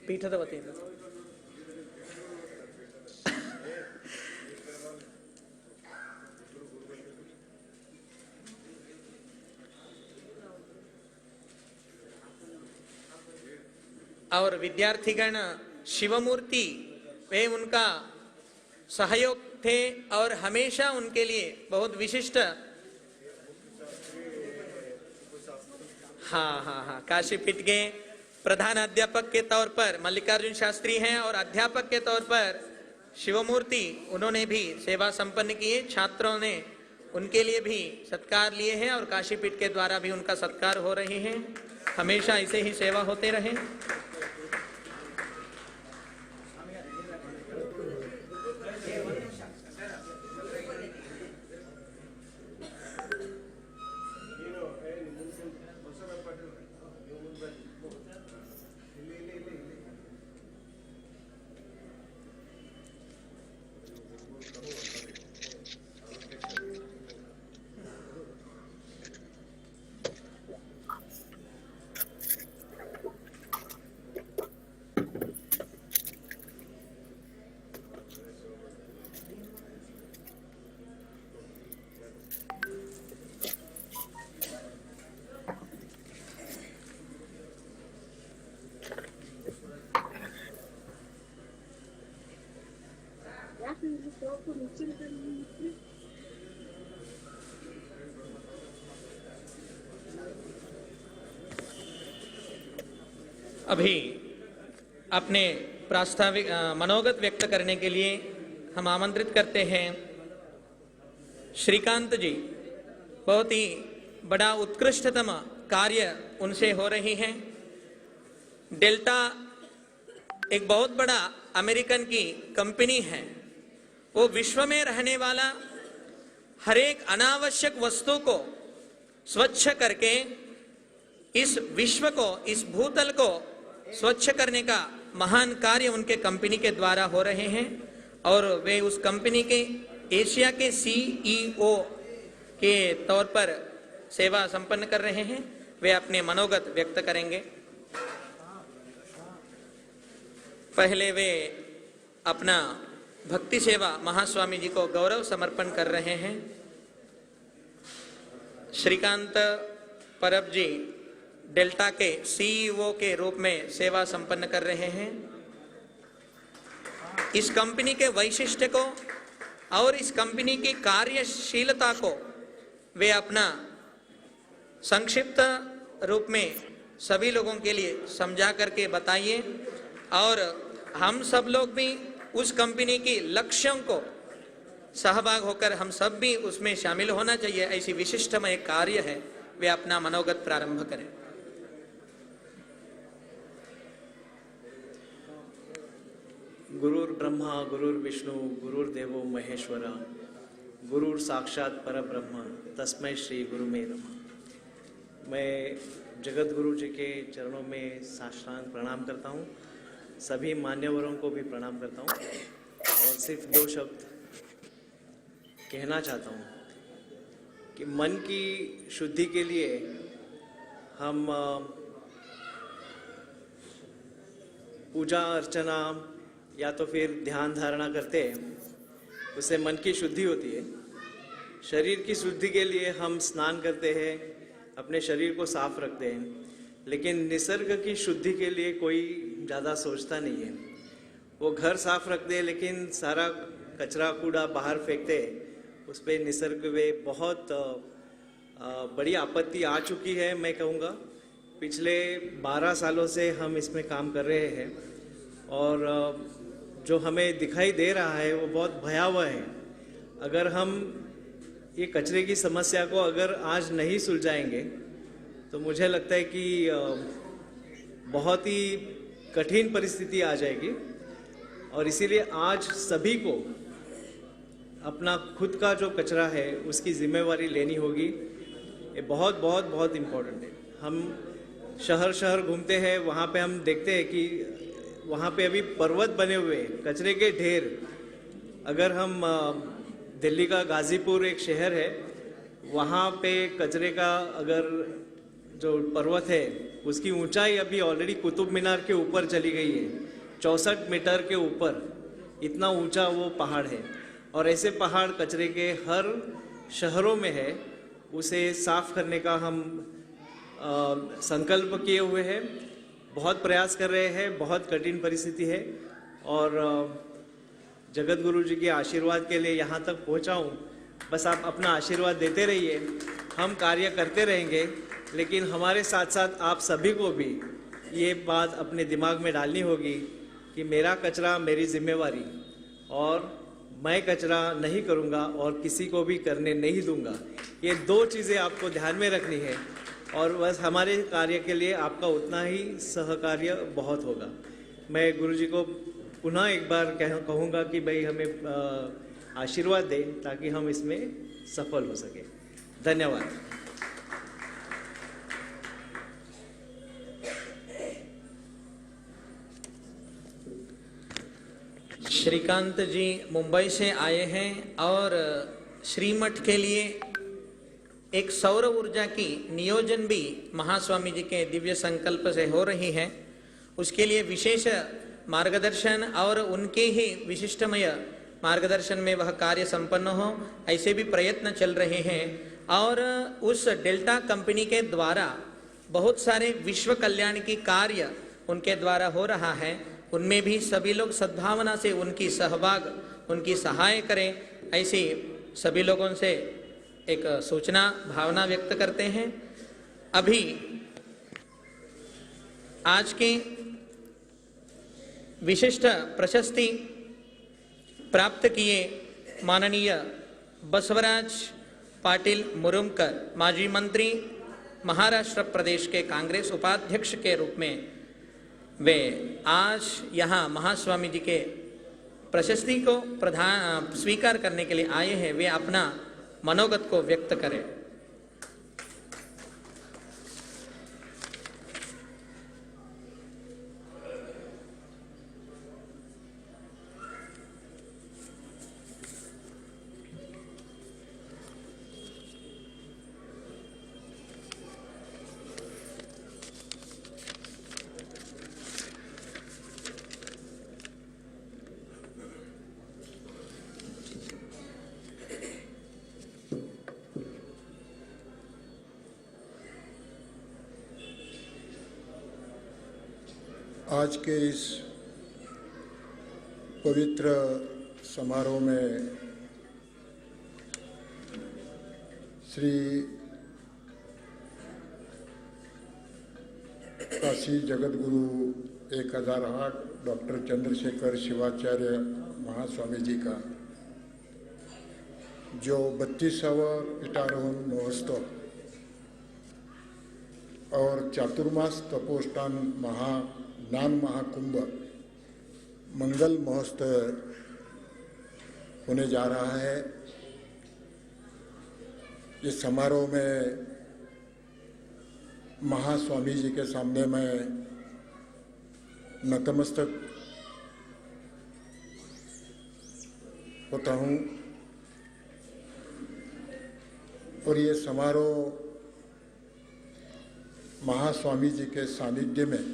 ಪೀಠದ ವತಿಯಿಂದ। और विद्यार्थीगण शिवमूर्ति वे उनका सहयोग थे और हमेशा उनके लिए बहुत विशिष्ट हाँ काशीपीठ के प्रधान अध्यापक के तौर पर मल्लिकार्जुन शास्त्री हैं और अध्यापक के तौर पर शिवमूर्ति, उन्होंने भी सेवा संपन्न की है। छात्रों ने उनके लिए भी सत्कार लिए हैं और काशीपीठ के द्वारा भी उनका सत्कार हो रहे हैं। हमेशा ऐसे ही सेवा होते रहे। अभी अपने प्रास्ताविक मनोगत व्यक्त करने के लिए हम आमंत्रित करते हैं श्रीकांत जी। बहुत ही बड़ा उत्कृष्टतम कार्य उनसे हो रही है। डेल्टा एक बहुत बड़ा अमेरिकन की कंपनी है। वो विश्व में रहने वाला हर एक अनावश्यक वस्तु को स्वच्छ करके इस विश्व को, इस भूतल को स्वच्छ करने का महान कार्य उनके कंपनी के द्वारा हो रहे हैं और वे उस कंपनी के एशिया के सीईओ के तौर पर सेवा संपन्न कर रहे हैं। वे अपने मनोगत व्यक्त करेंगे। पहले वे अपना भक्ति सेवा महास्वामी जी को गौरव समर्पण कर रहे हैं। श्रीकांत परब जी डेल्टा के सीईओ के रूप में सेवा संपन्न कर रहे हैं। इस कंपनी के वैशिष्ट्य को और इस कंपनी की कार्यशीलता को वे अपना संक्षिप्त रूप में सभी लोगों के लिए समझा करके बताइए। और हम सब लोग भी उस कंपनी की लक्ष्यों को सहभाग होकर हम सब भी उसमें शामिल होना चाहिए, ऐसी विशिष्टमय कार्य है। वे अपना मनोगत प्रारंभ करें। गुरुर् ब्रह्मा गुरुर्विष्णु गुरुर्देवो महेश्वरा गुरुर साक्षात परब्रह्म तस्मै श्री गुरुमे नमः। मैं जगत गुरु जी के चरणों में साष्टांग प्रणाम करता हूँ। सभी मान्यवरों को भी प्रणाम करता हूँ और सिर्फ 2 शब्द कहना चाहता हूँ कि मन की शुद्धि के लिए हम पूजा अर्चना या तो फिर ध्यान धारणा करते हैं, उससे मन की शुद्धि होती है। शरीर की शुद्धि के लिए हम स्नान करते हैं, अपने शरीर को साफ रखते हैं, लेकिन निसर्ग की शुद्धि के लिए कोई ज़्यादा सोचता नहीं है। वो घर साफ रखते हैं लेकिन सारा कचरा कूड़ा बाहर फेंकते हैं, उस पर निसर्ग में बहुत बड़ी आपत्ति आ चुकी है। मैं कहूँगा पिछले 12 सालों से हम इसमें काम कर रहे हैं और जो हमें दिखाई दे रहा है वो बहुत भयावह है। अगर हम ये कचरे की समस्या को अगर आज नहीं सुलझाएंगे तो मुझे लगता है कि बहुत ही कठिन परिस्थिति आ जाएगी। और इसीलिए आज सभी को अपना खुद का जो कचरा है उसकी जिम्मेवारी लेनी होगी। ये बहुत बहुत बहुत इम्पोर्टेंट है। हम शहर शहर घूमते हैं, वहाँ पे हम देखते हैं कि वहाँ पे अभी पर्वत बने हुए हैं, कचरे के ढेर। अगर हम दिल्ली का गाजीपुर एक शहर है, वहाँ पे कचरे का अगर जो पर्वत है उसकी ऊंचाई अभी ऑलरेडी कुतुब मीनार के ऊपर चली गई है, 64 मीटर के ऊपर, इतना ऊंचा वो पहाड़ है। और ऐसे पहाड़ कचरे के हर शहरों में है। उसे साफ करने का हम संकल्प किए हुए हैं, बहुत प्रयास कर रहे हैं। बहुत कठिन परिस्थिति है और जगत गुरु जी के आशीर्वाद के लिए यहाँ तक पहुँचा हूँ। बस आप अपना आशीर्वाद देते रहिए, हम कार्य करते रहेंगे। लेकिन हमारे साथ साथ आप सभी को भी ये बात अपने दिमाग में डालनी होगी कि मेरा कचरा मेरी जिम्मेवारी, और मैं कचरा नहीं करूँगा और किसी को भी करने नहीं दूंगा। ये 2 चीज़ें आपको ध्यान में रखनी है और बस हमारे कार्य के लिए आपका उतना ही सहकार्य बहुत होगा। मैं गुरुजी को पुनः एक बार कहूँगा कि भाई हमें आशीर्वाद दें ताकि हम इसमें सफल हो सके। धन्यवाद। श्रीकांत जी मुंबई से आए हैं और श्रीमठ के लिए एक सौर ऊर्जा की नियोजन भी महास्वामी जी के दिव्य संकल्प से हो रही है। उसके लिए विशेष मार्गदर्शन और उनके ही विशिष्टमय मार्गदर्शन में वह कार्य संपन्न हो, ऐसे भी प्रयत्न चल रहे हैं। और उस डेल्टा कंपनी के द्वारा बहुत सारे विश्व कल्याण की कार्य उनके द्वारा हो रहा है। उनमें भी सभी लोग सद्भावना से उनकी सहभाग, उनकी सहाय करें, ऐसी सभी लोगों से एक सूचना भावना व्यक्त करते हैं। अभी आज के विशिष्ट प्रशस्ति प्राप्त किए माननीय बसवराज पाटिल मुरुमकर, माजी मंत्री, महाराष्ट्र प्रदेश के कांग्रेस उपाध्यक्ष के रूप में वे आज यहाँ महास्वामी जी के प्रशस्ति को स्वीकार करने के लिए आए हैं। वे अपना मनोगत को व्यक्त करें। आज के इस पवित्र समारोह में श्री काशी जगत गुरु 1008 डॉक्टर चंद्रशेखर शिवाचार्य महास्वामी जी का जो 32वां पीठारोहण महोत्सव और चातुर्मास तपोष्टान ज्ञान महाकुंभ मंगल महोत्सव होने जा रहा है। इस समारोह में महास्वामी जी के सामने मैं नतमस्तक होता हूँ और ये समारोह महास्वामी जी के सानिध्य में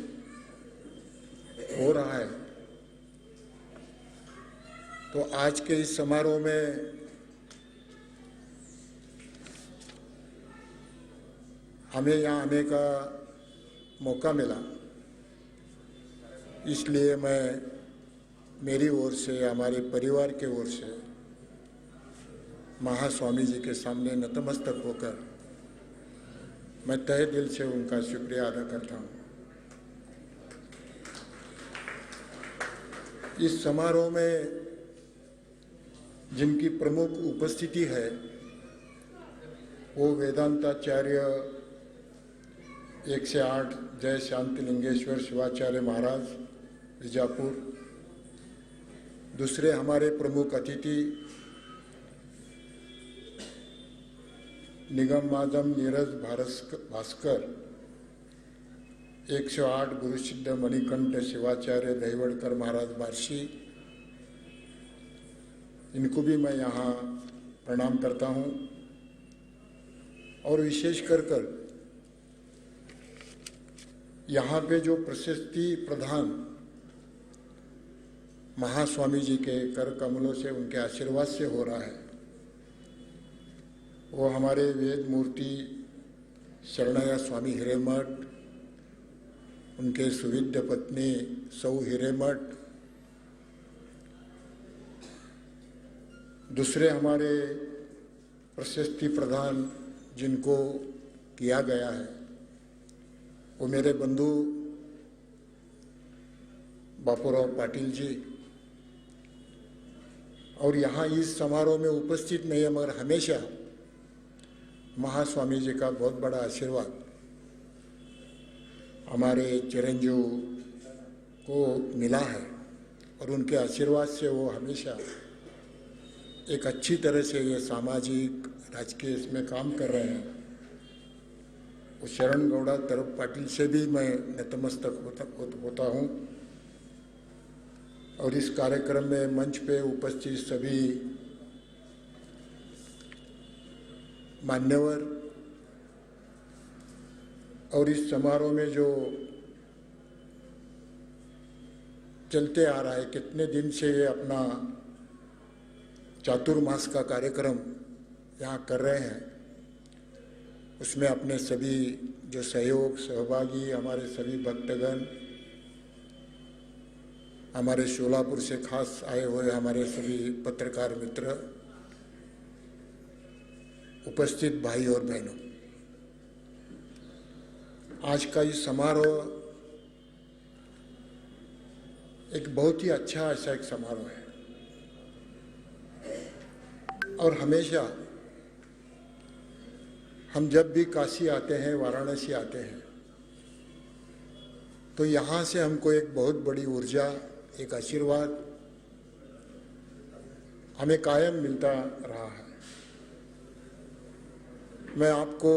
हो रहा है। तो आज के इस समारोह में हमें यहाँ आने का मौका मिला, इसलिए मैं मेरी ओर से, हमारे परिवार के ओर से महास्वामी जी के सामने नतमस्तक होकर मैं तहे दिल से उनका शुक्रिया अदा करता हूँ। इस समारोह में जिनकी प्रमुख उपस्थिति है वो वेदांताचार्य 108 जय शांति लिंगेश्वर शिवाचार्य महाराज बीजापुर, दूसरे हमारे प्रमुख अतिथि निगम माधम नीरज भास्कर 108 गुरुसिद्ध मणिकंठ शिवाचार्य दहिवड़कर महाराज बार्शी, इनको भी मैं यहाँ प्रणाम करता हूँ। और विशेष कर यहाँ पे जो प्रशस्ति प्रदान महास्वामी जी के कर कमलों से, उनके आशीर्वाद से हो रहा है, वो हमारे वेद मूर्ति शरणया स्वामी हिरेमठ, उनके सुविद्य पत्नी सौ हिरेमठ, दूसरे हमारे प्रशस्ति प्रदान जिनको किया गया है वो मेरे बंधु बापूराव पाटिल जी, और यहाँ इस समारोह में उपस्थित नहीं है मगर हमेशा महास्वामी जी का बहुत बड़ा आशीर्वाद हमारे चिरंजीव को मिला है और उनके आशीर्वाद से वो हमेशा एक अच्छी तरह से ये सामाजिक राजकीय इसमें काम कर रहे हैं। वो शरण गौड़ा तरफ पाटिल से भी मैं नतमस्तक होता हूँ। और इस कार्यक्रम में मंच पे उपस्थित सभी मान्यवर और इस समारोह में जो चलते आ रहा है, कितने दिन से ये अपना चातुर्मास का कार्यक्रम यहाँ कर रहे हैं, उसमें अपने सभी जो सहयोग सहभागी हमारे सभी भक्तगण, हमारे शोलापुर से खास आए हुए हमारे सभी पत्रकार मित्र, उपस्थित भाई और बहनों, आज का ये समारोह एक बहुत ही अच्छा ऐसा एक समारोह है। और हमेशा हम जब भी काशी आते हैं, वाराणसी आते हैं, तो यहाँ से हमको एक बहुत बड़ी ऊर्जा, एक आशीर्वाद हमें कायम मिलता रहा है। मैं आपको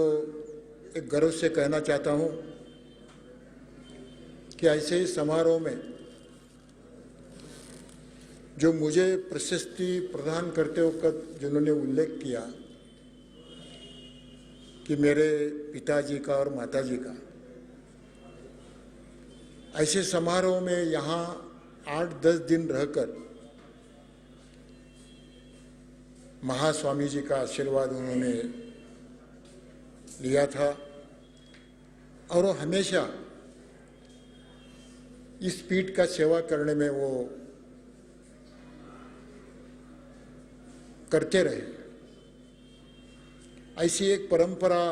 एक गर्व से कहना चाहता हूँ कि ऐसे ही समारोह में जो मुझे प्रशस्ति प्रदान करते वक्त जिन्होंने उल्लेख किया कि मेरे पिताजी का और माताजी का, ऐसे समारोह में यहाँ 8-10 दिन रहकर महास्वामी जी का आशीर्वाद उन्होंने लिया था और वो हमेशा इस पीठ का सेवा करने में वो करते रहे। ऐसी एक परंपरा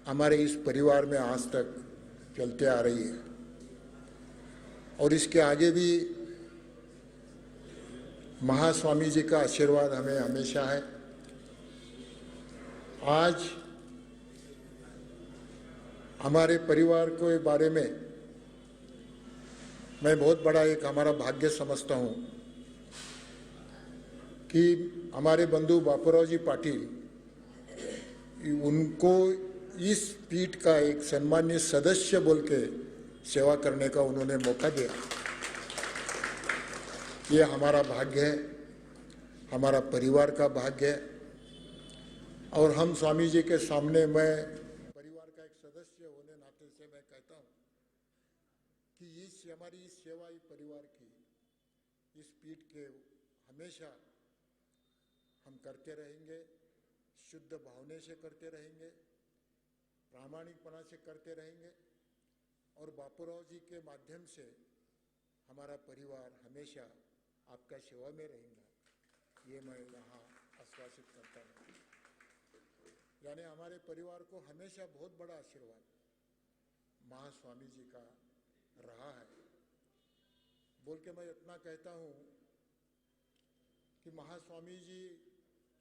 हमारे इस परिवार में आज तक चलते आ रही है। और इसके आगे भी महास्वामी जी का आशीर्वाद हमें हमेशा है। आज हमारे परिवार के बारे में मैं बहुत बड़ा एक हमारा भाग्य समझता हूं कि हमारे बंधु बापूराव जी पाटिल, उनको इस पीठ का एक सम्मानित सदस्य बोल के सेवा करने का उन्होंने मौका दिया। ये हमारा भाग्य है, हमारा परिवार का भाग्य है। और हम स्वामी जी के सामने, मैं परिवार का एक सदस्य होने नाते से मैं कहता हूँ कि हमारी इस सेवा परिवार की, इस पीठ के हमेशा हम करते रहेंगे, शुद्ध भावने से करते रहेंगे, प्रामाणिकपना से करते रहेंगे। और बापूराव जी के माध्यम से हमारा परिवार हमेशा आपका सेवा में रहेगा, ये मैं यहाँ आश्वासित करता हूँ। यानी हमारे परिवार को हमेशा बहुत बड़ा आशीर्वाद महास्वामी जी का रहा है। बोल के मैं इतना कहता हूँ कि महास्वामी जी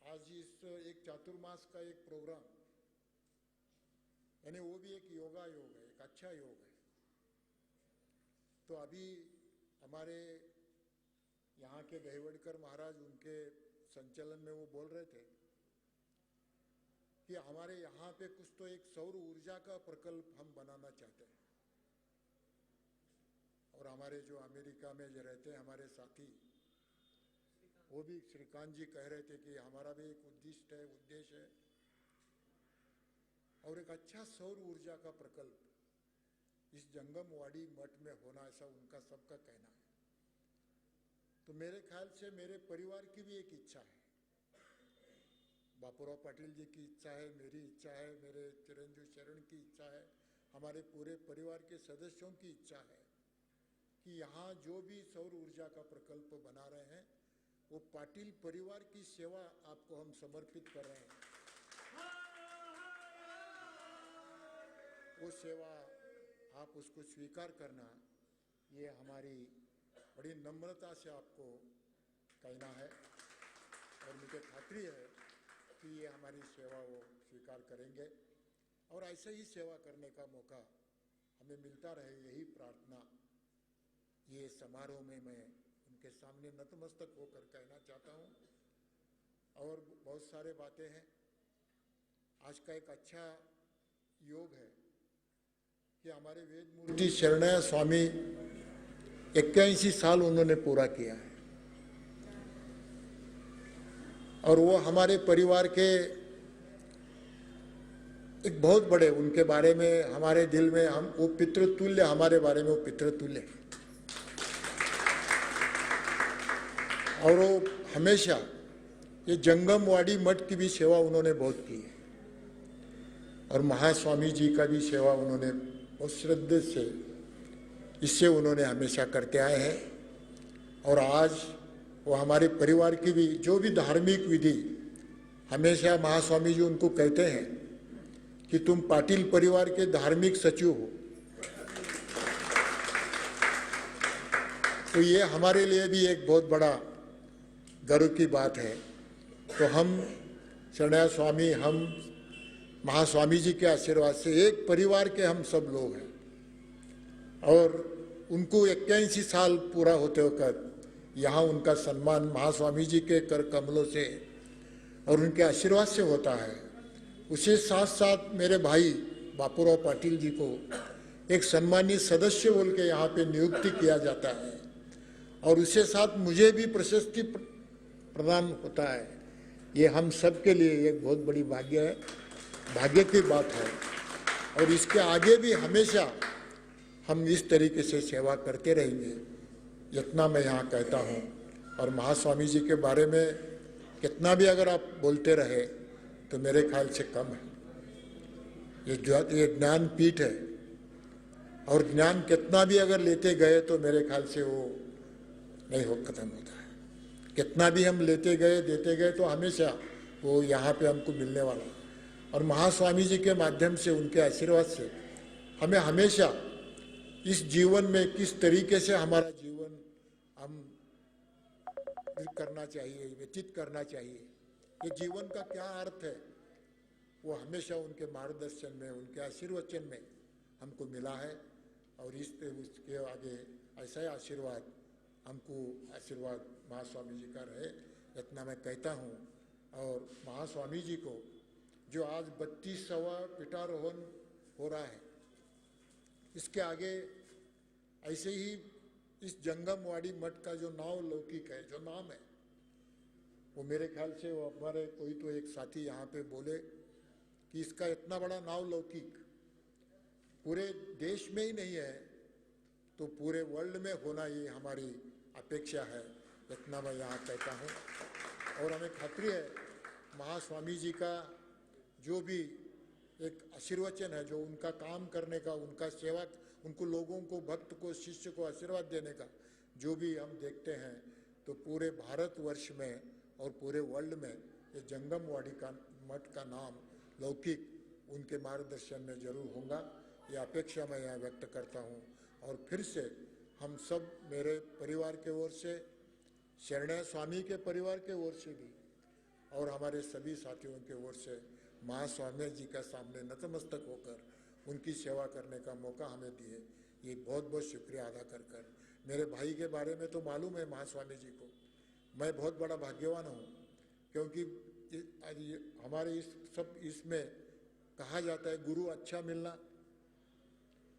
आज इस एक चातुर्मास का एक प्रोग्राम, यानी वो भी एक योग है, एक अच्छा योग है। तो अभी हमारे यहाँ के गहेवड़कर महाराज, उनके संचालन में वो बोल रहे थे कि हमारे यहाँ पे कुछ तो एक सौर ऊर्जा का प्रकल्प हम बनाना चाहते हैं। और हमारे जो अमेरिका में जो रहते हैं हमारे साथी, वो भी श्रीकांत जी कह रहे थे कि हमारा भी एक उद्देश्य है और एक अच्छा सौर ऊर्जा का प्रकल्प इस जंगमवाड़ी मठ में होना, ऐसा उनका सबका कहना है। तो मेरे ख्याल से मेरे परिवार की भी एक इच्छा है, बापूराव पाटिल जी की इच्छा है, मेरी इच्छा है, मेरे चिरंजीव शरण की इच्छा है, हमारे पूरे परिवार के सदस्यों की इच्छा है कि यहाँ जो भी सौर ऊर्जा का प्रकल्प बना रहे हैं वो पाटिल परिवार की सेवा आपको हम समर्पित कर रहे हैं। वो सेवा आप उसको स्वीकार करना, ये हमारी बड़ी नम्रता से आपको कहना है। और मुझे खातरी है कि ये हमारी सेवा वो स्वीकार करेंगे और ऐसे ही सेवा करने का मौका हमें मिलता रहे, यही प्रार्थना ये समारोह में मैं उनके सामने नतमस्तक होकर कहना चाहता हूँ। और बहुत सारे बातें हैं। आज का एक अच्छा योग है कि हमारे वेद मूर्ति शरणया स्वामी 81 साल उन्होंने पूरा किया है और वो हमारे परिवार के एक बहुत बड़े, उनके बारे में हमारे दिल में हम वो पितृतुल्य, हमारे बारे में वो पितृतुल्य। और वो हमेशा ये जंगमवाड़ी मठ की भी सेवा उन्होंने बहुत की है और महास्वामी जी का भी सेवा उन्होंने बहुत श्रद्धा से, इससे उन्होंने हमेशा करते आए हैं। और आज वो हमारे परिवार की भी जो भी धार्मिक विधि, हमेशा महास्वामी जी उनको कहते हैं कि तुम पाटिल परिवार के धार्मिक सचिव हो। तो ये हमारे लिए भी एक बहुत बड़ा गर्व की बात है। तो हम शरणया स्वामी, हम महास्वामी जी के आशीर्वाद से एक परिवार के हम सब लोग हैं और उनको 81 साल पूरा होते होकर यहाँ उनका सम्मान महास्वामी जी के कर कमलों से और उनके आशीर्वाद से होता है। उसी साथ साथ मेरे भाई बापूराव पाटिल जी को एक सम्मानित सदस्य बोल के यहाँ पे नियुक्ति किया जाता है और उसके साथ मुझे भी प्रशस्ति प्रदान होता है। ये हम सब के लिए एक बहुत बड़ी भाग्य है, भाग्य की बात है। और इसके आगे भी हमेशा हम इस तरीके से सेवा करते रहेंगे, इतना मैं यहाँ कहता हूँ। और महास्वामी जी के बारे में कितना भी अगर आप बोलते रहे तो मेरे ख्याल से कम है। ये ज्ञान पीठ है और ज्ञान कितना भी अगर लेते गए तो मेरे ख्याल से वो नहीं हो खत्म होता है। कितना भी हम लेते गए देते गए तो हमेशा वो यहाँ पे हमको मिलने वाला। और महास्वामी जी के माध्यम से, उनके आशीर्वाद से हमें हमेशा इस जीवन में किस तरीके से हमारा जीवन हम करना चाहिए, व्यतीत करना चाहिए, ये जीवन का क्या अर्थ है, वो हमेशा उनके मार्गदर्शन में, उनके आशीर्वचन में हमको मिला है। और उसके आगे ऐसा ही आशीर्वाद हमको आशीर्वाद महास्वामी जी का रहे, इतना मैं कहता हूँ। और महास्वामी जी को जो आज 32वां पीठारोहण हो रहा है, इसके आगे ऐसे ही इस जंगमवाड़ी मठ का जो नाम लौकिक है, जो नाम है, वो मेरे ख्याल से वो हमारे कोई तो एक साथी यहाँ पे बोले कि इसका इतना बड़ा नाम लौकिक पूरे देश में ही नहीं है तो पूरे वर्ल्ड में होना ये हमारी अपेक्षा है, इतना मैं यहाँ कहता हूँ। और हमें खातरी है महास्वामी जी का जो भी एक आशीर्वचन है, जो उनका काम करने का, उनका सेवा, उनको लोगों को, भक्त को, शिष्य को आशीर्वाद देने का जो भी हम देखते हैं, तो पूरे भारतवर्ष में और पूरे वर्ल्ड में ये जंगमवाड़ी का मठ का नाम लौकिक उनके मार्गदर्शन में जरूर होगा, ये अपेक्षा मैं यहाँ व्यक्त करता हूँ। और फिर से हम सब, मेरे परिवार के ओर से, शरणय स्वामी के परिवार के ओर से भी, और हमारे सभी साथियों के ओर से महास्वामी जी का सामने नतमस्तक होकर उनकी सेवा करने का मौका हमें दिए, ये बहुत बहुत शुक्रिया अदा कर मेरे भाई के बारे में तो मालूम है महास्वामी जी को, मैं बहुत बड़ा भाग्यवान हूँ, क्योंकि हमारे इस सब इसमें कहा जाता है गुरु अच्छा मिलना,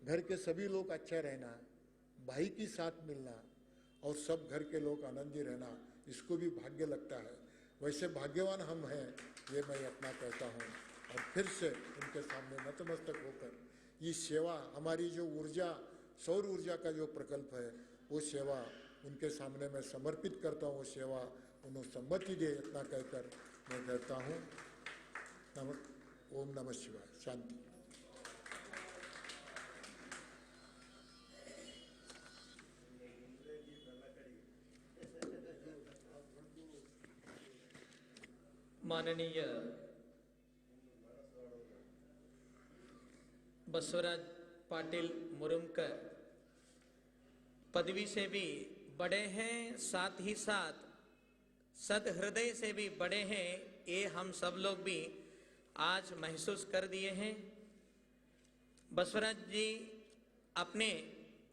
घर के सभी लोग अच्छा रहना, भाई की साथ मिलना और सब घर के लोग आनंदी रहना, इसको भी भाग्य लगता है। वैसे भाग्यवान हम हैं, ये मैं अपना कहता हूँ। और फिर से उनके सामने नतमस्तक होकर ये सेवा, हमारी जो ऊर्जा, सौर ऊर्जा का जो प्रकल्प है, वो सेवा उनके सामने मैं समर्पित करता हूँ। वो सेवा उन्होंने सम्मति दे, इतना कहकर मैं कहता हूँ। ओम नमः शिवाय। शांति। माननीय बसवराज पाटिल मुरुमकर पदवी से भी बड़े हैं, साथ ही साथ सदहृदय से भी बड़े हैं, ये हम सब लोग भी आज महसूस कर दिए हैं। बसवराज जी अपने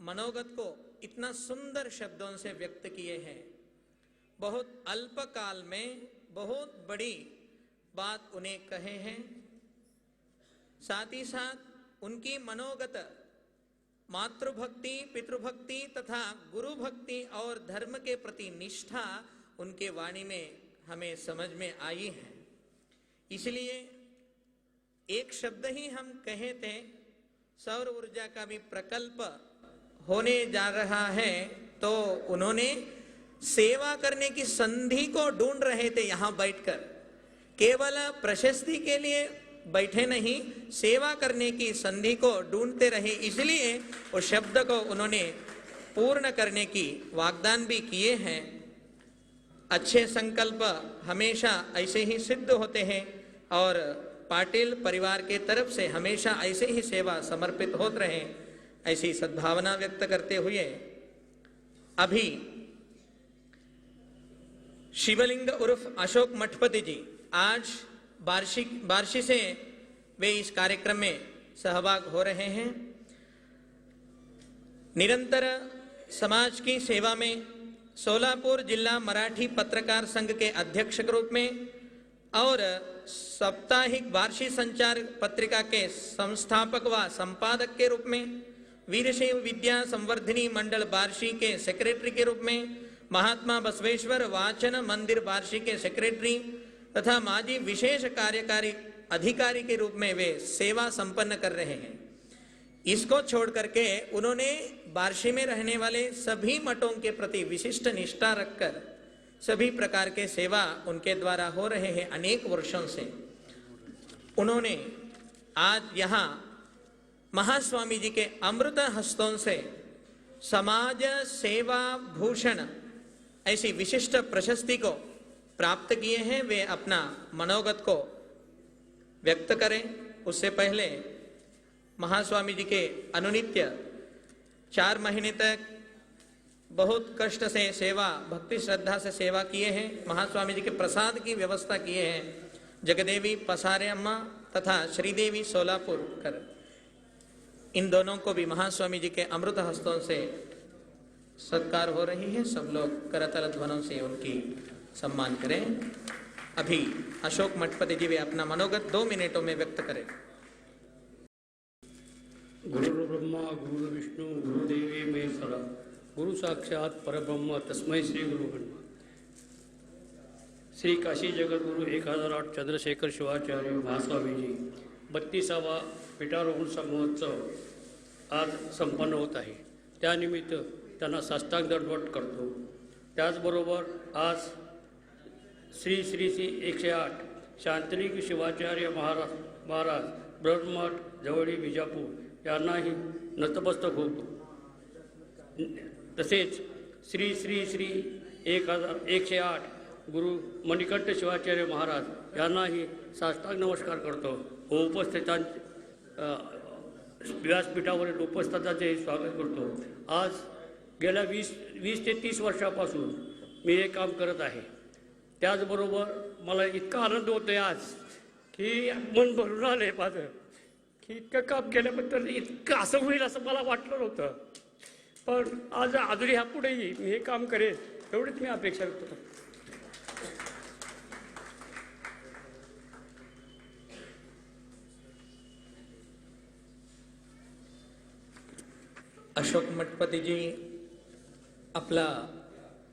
मनोगत को इतना सुंदर शब्दों से व्यक्त किए हैं। बहुत अल्प काल में बहुत बड़ी बात उन्हें कहे हैं। साथ ही साथ उनकी मनोगत मातृभक्ति, पितृभक्ति तथा गुरु भक्ति और धर्म के प्रति निष्ठा उनके वाणी में हमें समझ में आई है। इसलिए एक शब्द ही हम कहे थे, सौर ऊर्जा का भी प्रकल्प होने जा रहा है, तो उन्होंने सेवा करने की संधि को ढूंढ रहे थे। यहाँ बैठकर केवल प्रशस्ति के लिए बैठे नहीं, सेवा करने की संधि को ढूंढते रहे, इसलिए वो शब्द को उन्होंने पूर्ण करने की वाग्दान भी किए हैं। अच्छे संकल्प हमेशा ऐसे ही सिद्ध होते हैं और पाटिल परिवार के तरफ से हमेशा ऐसे ही सेवा समर्पित होते रहे, ऐसी सद्भावना व्यक्त करते हुए अभी शिवलिंग उर्फ अशोक मठपति जी आज बार्शी से वे इस कार्यक्रम में सहभाग हो रहे हैं। निरंतर समाज की सेवा में सोलापुर जिला मराठी पत्रकार संघ के अध्यक्ष के रूप में और साप्ताहिक बार्शी संचार पत्रिका के संस्थापक व संपादक के रूप में, वीरशैव विद्या संवर्धिनी मंडल बार्शी के सेक्रेटरी के रूप में, महात्मा बसवेश्वर वाचन मंदिर बार्शी के सेक्रेटरी तथा माजी विशेष कार्यकारी अधिकारी के रूप में वे सेवा संपन्न कर रहे हैं। इसको छोड़ करके उन्होंने बार्शी में रहने वाले सभी मठों के प्रति विशिष्ट निष्ठा रखकर सभी प्रकार के सेवा उनके द्वारा हो रहे हैं अनेक वर्षों से। उन्होंने आज यहाँ महास्वामी जी के अमृत हस्तों से समाज सेवा भूषण ऐसी विशिष्ट प्रशस्ति को प्राप्त किए हैं। वे अपना मनोगत को व्यक्त करें, उससे पहले महास्वामी जी के अनुनित्य 4 महीने तक बहुत कष्ट से सेवा, भक्ति श्रद्धा से सेवा किए हैं। महास्वामी जी के प्रसाद की व्यवस्था किए हैं। जगदेवी पसारे अम्मा तथा श्रीदेवी सोलापुर कर, इन दोनों को भी महास्वामी जी के अमृत हस्तों से सत्कार हो रही है। सब लोग करतल ध्वनों से उनकी सम्मान करें। अभी अशोक मठपति जी वे अपना मनोगत 2 मिनटों में व्यक्त करें। गुरु ब्रह्मा गुरु विष्णु गुरुदेवी महेश्वरा गुरु साक्षात परब्रह्म तस्मै श्री गुरु ब्रह्मा। श्री काशी जगद्गुरु 1008 चंद्रशेखर शिवाचार्य महास्वामी जी 32वा पीठारोहण महोत्सव आज संपन्न होत आहे। त्यानिमित्त त्यांना साष्टांग दंडवत करतो। त्याचबरोबर आज श्री श्री श्री 108 शांतलिंग शिवाचार्य महाराज ब्रह्ममठ जवळी विजापूर यांनाही नतमस्तक होतो। तसेच श्री श्री श्री 108 गुरु मणिकंठ शिवाचार्य महाराज यांनाही साष्टांग नमस्कार करतो। व्यासपीठावरील उपस्थितांचे स्वागत करतो। आज गेल्या 20 ते 30 वर्षापासून मी हे काम करत आहे। त्याचबरोबर मला इतका आनंद होतो आहे आज की मन भरून आले माझं की इतकं काम केल्याबद्दल इतकं असं होईल असं मला वाटलं नव्हतं। पण आज अजून ह्या पुढेही मी हे काम करेन एवढीच मी अपेक्षा करतो। अशोक मठपति जी अपना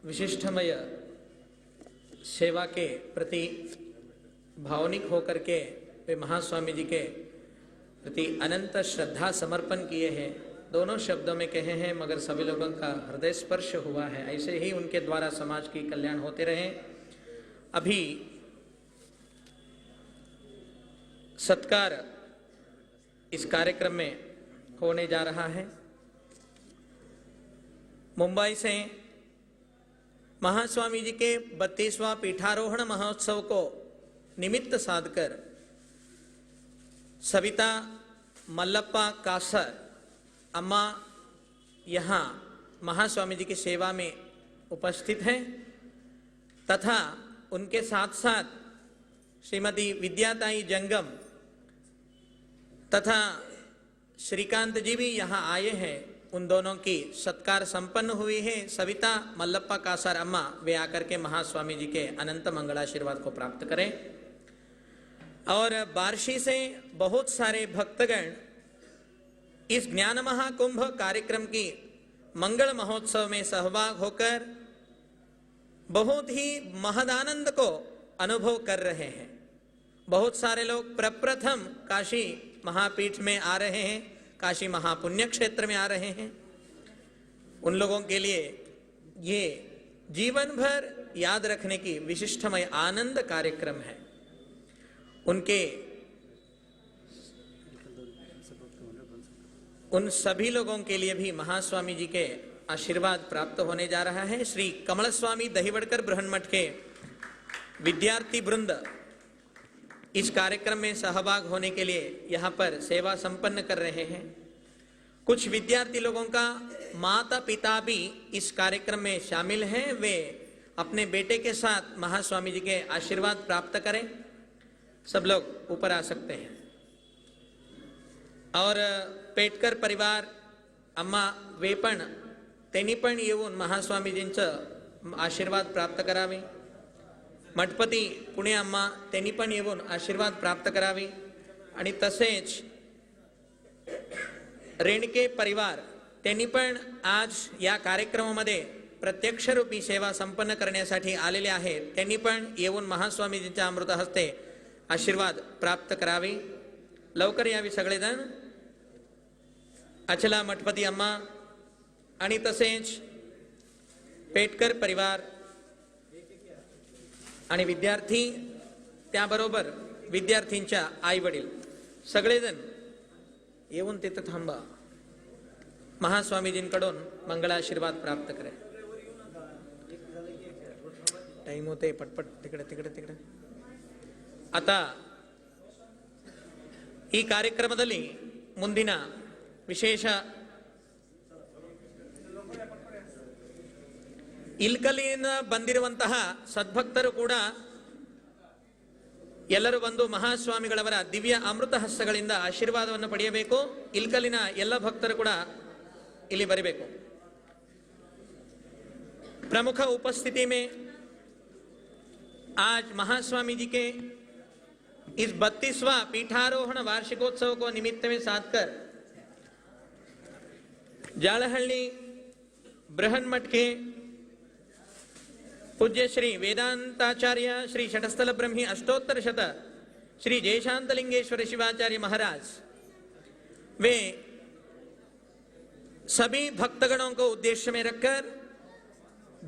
विशिष्टमय सेवा के प्रति भावनिक होकर के वे महास्वामी जी के प्रति अनंत श्रद्धा समर्पण किए हैं। दोनों शब्दों में कहे हैं मगर सभी लोगों का हृदय स्पर्श हुआ है। ऐसे ही उनके द्वारा समाज की कल्याण होते रहे। अभी सत्कार इस कार्यक्रम में होने जा रहा है। मुंबई से महास्वामी जी के 32वां पीठारोहण महोत्सव को निमित्त साधकर सविता मल्लप्पा कासर अम्मा यहाँ महास्वामी जी की सेवा में उपस्थित हैं तथा उनके साथ साथ श्रीमती विद्याताई जंगम तथा श्रीकांत जी भी यहाँ आए हैं। उन दोनों की सत्कार संपन्न हुई है। सविता मल्लप्पा कासर अम्मा वे आकर के महास्वामी जी के अनंत मंगलाशीर्वाद को प्राप्त करें। और बार्शी से बहुत सारे भक्तगण इस ज्ञान महाकुंभ कार्यक्रम की मंगल महोत्सव में सहभाग होकर बहुत ही महदानंद को अनुभव कर रहे हैं। बहुत सारे लोग प्रप्रथम काशी महापीठ में आ रहे हैं, काशी महापुण्य क्षेत्र में आ रहे हैं। उन लोगों के लिए ये जीवन भर याद रखने की विशिष्टमय आनंद कार्यक्रम है। उनके उन सभी लोगों के लिए भी महास्वामी जी के आशीर्वाद प्राप्त होने जा रहा है। श्री कमल स्वामी दहीवड़कर बृहन्मठ के विद्यार्थी वृंद इस कार्यक्रम में सहभाग होने के लिए यहाँ पर सेवा संपन्न कर रहे हैं। कुछ विद्यार्थी लोगों का माता पिता भी इस कार्यक्रम में शामिल हैं। वे अपने बेटे के साथ महास्वामी जी के आशीर्वाद प्राप्त करें। सब लोग ऊपर आ सकते हैं। और पेटकर परिवार अम्मा वे पण त्यांनी पण येऊन महास्वामीजींचं आशीर्वाद प्राप्त करावे। मठपती पुणे अम्मा त्यांनी पण येऊन आशीर्वाद प्राप्त करावे। आणि तसेच रेणके परिवार त्यांनी पण आज या कार्यक्रमामध्ये प्रत्यक्ष रूपी सेवा संपन्न करण्यासाठी आलेले आहेत। त्यांनी पण येऊन महास्वामीजींच्या अमृत हस्ते आशीर्वाद प्राप्त करावे। लवकर यावे सगळेजण। अचला मठपती अम्मा आणि तसेच पेटकर परिवार आणि विद्यार्थी त्याबरोबर विद्यार्थींच्या आई वडील सगळेजण येऊन तिथे थांबा। महास्वामीजींकडून मंगलाशीर्वाद प्राप्त करा। टाइम होते पटपट तिकडे तिकडे तिकडे। आता ಈ ಕಾರ್ಯಕ್ರಮದಲ್ಲಿ ಮುಂದಿನ ವಿಶೇಷ ಇಲ್ಕಲಿಯಿಂದ ಬಂದಿರುವಂತಹ ಸದ್ಭಕ್ತರು ಕೂಡ ಎಲ್ಲರೂ ಬಂದು ಮಹಾಸ್ವಾಮಿಗಳವರ ದಿವ್ಯ ಅಮೃತ ಹಸ್ತಗಳಿಂದ ಆಶೀರ್ವಾದವನ್ನು ಪಡೆಯಬೇಕು. ಇಲ್ಕಲಿನ ಎಲ್ಲ ಭಕ್ತರು ಕೂಡ ಇಲ್ಲಿ ಬರಬೇಕು. प्रमुख उपस्थिति में आज महास्वामी जी के इस 32वां पीठारोहण वार्षिकोत्सव को निमित्त में साध कर जालहल्ली बृहन्मठ के पूज्य श्री वेदांताचार्य श्री षटस्थल ब्रह्मी अष्टोत्तर शत श्री जयशांतलिंगेश्वर शिवाचार्य महाराज वे सभी भक्तगणों को उद्देश्य में रखकर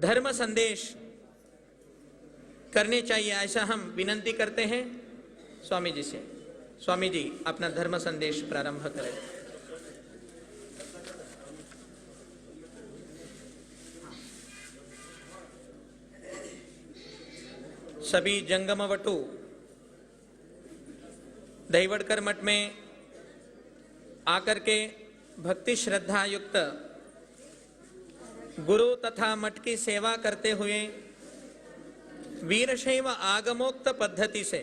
धर्म संदेश करने चाहिए, ऐसा हम विनंती करते हैं स्वामी जी से। स्वामी जी अपना धर्म संदेश प्रारंभ करें। सभी जंगमवटु दैवड़कर मठ में आकर के भक्ति श्रद्धा युक्त गुरु तथा मठ की सेवा करते हुए वीरशैव आगमोक्त पद्धति से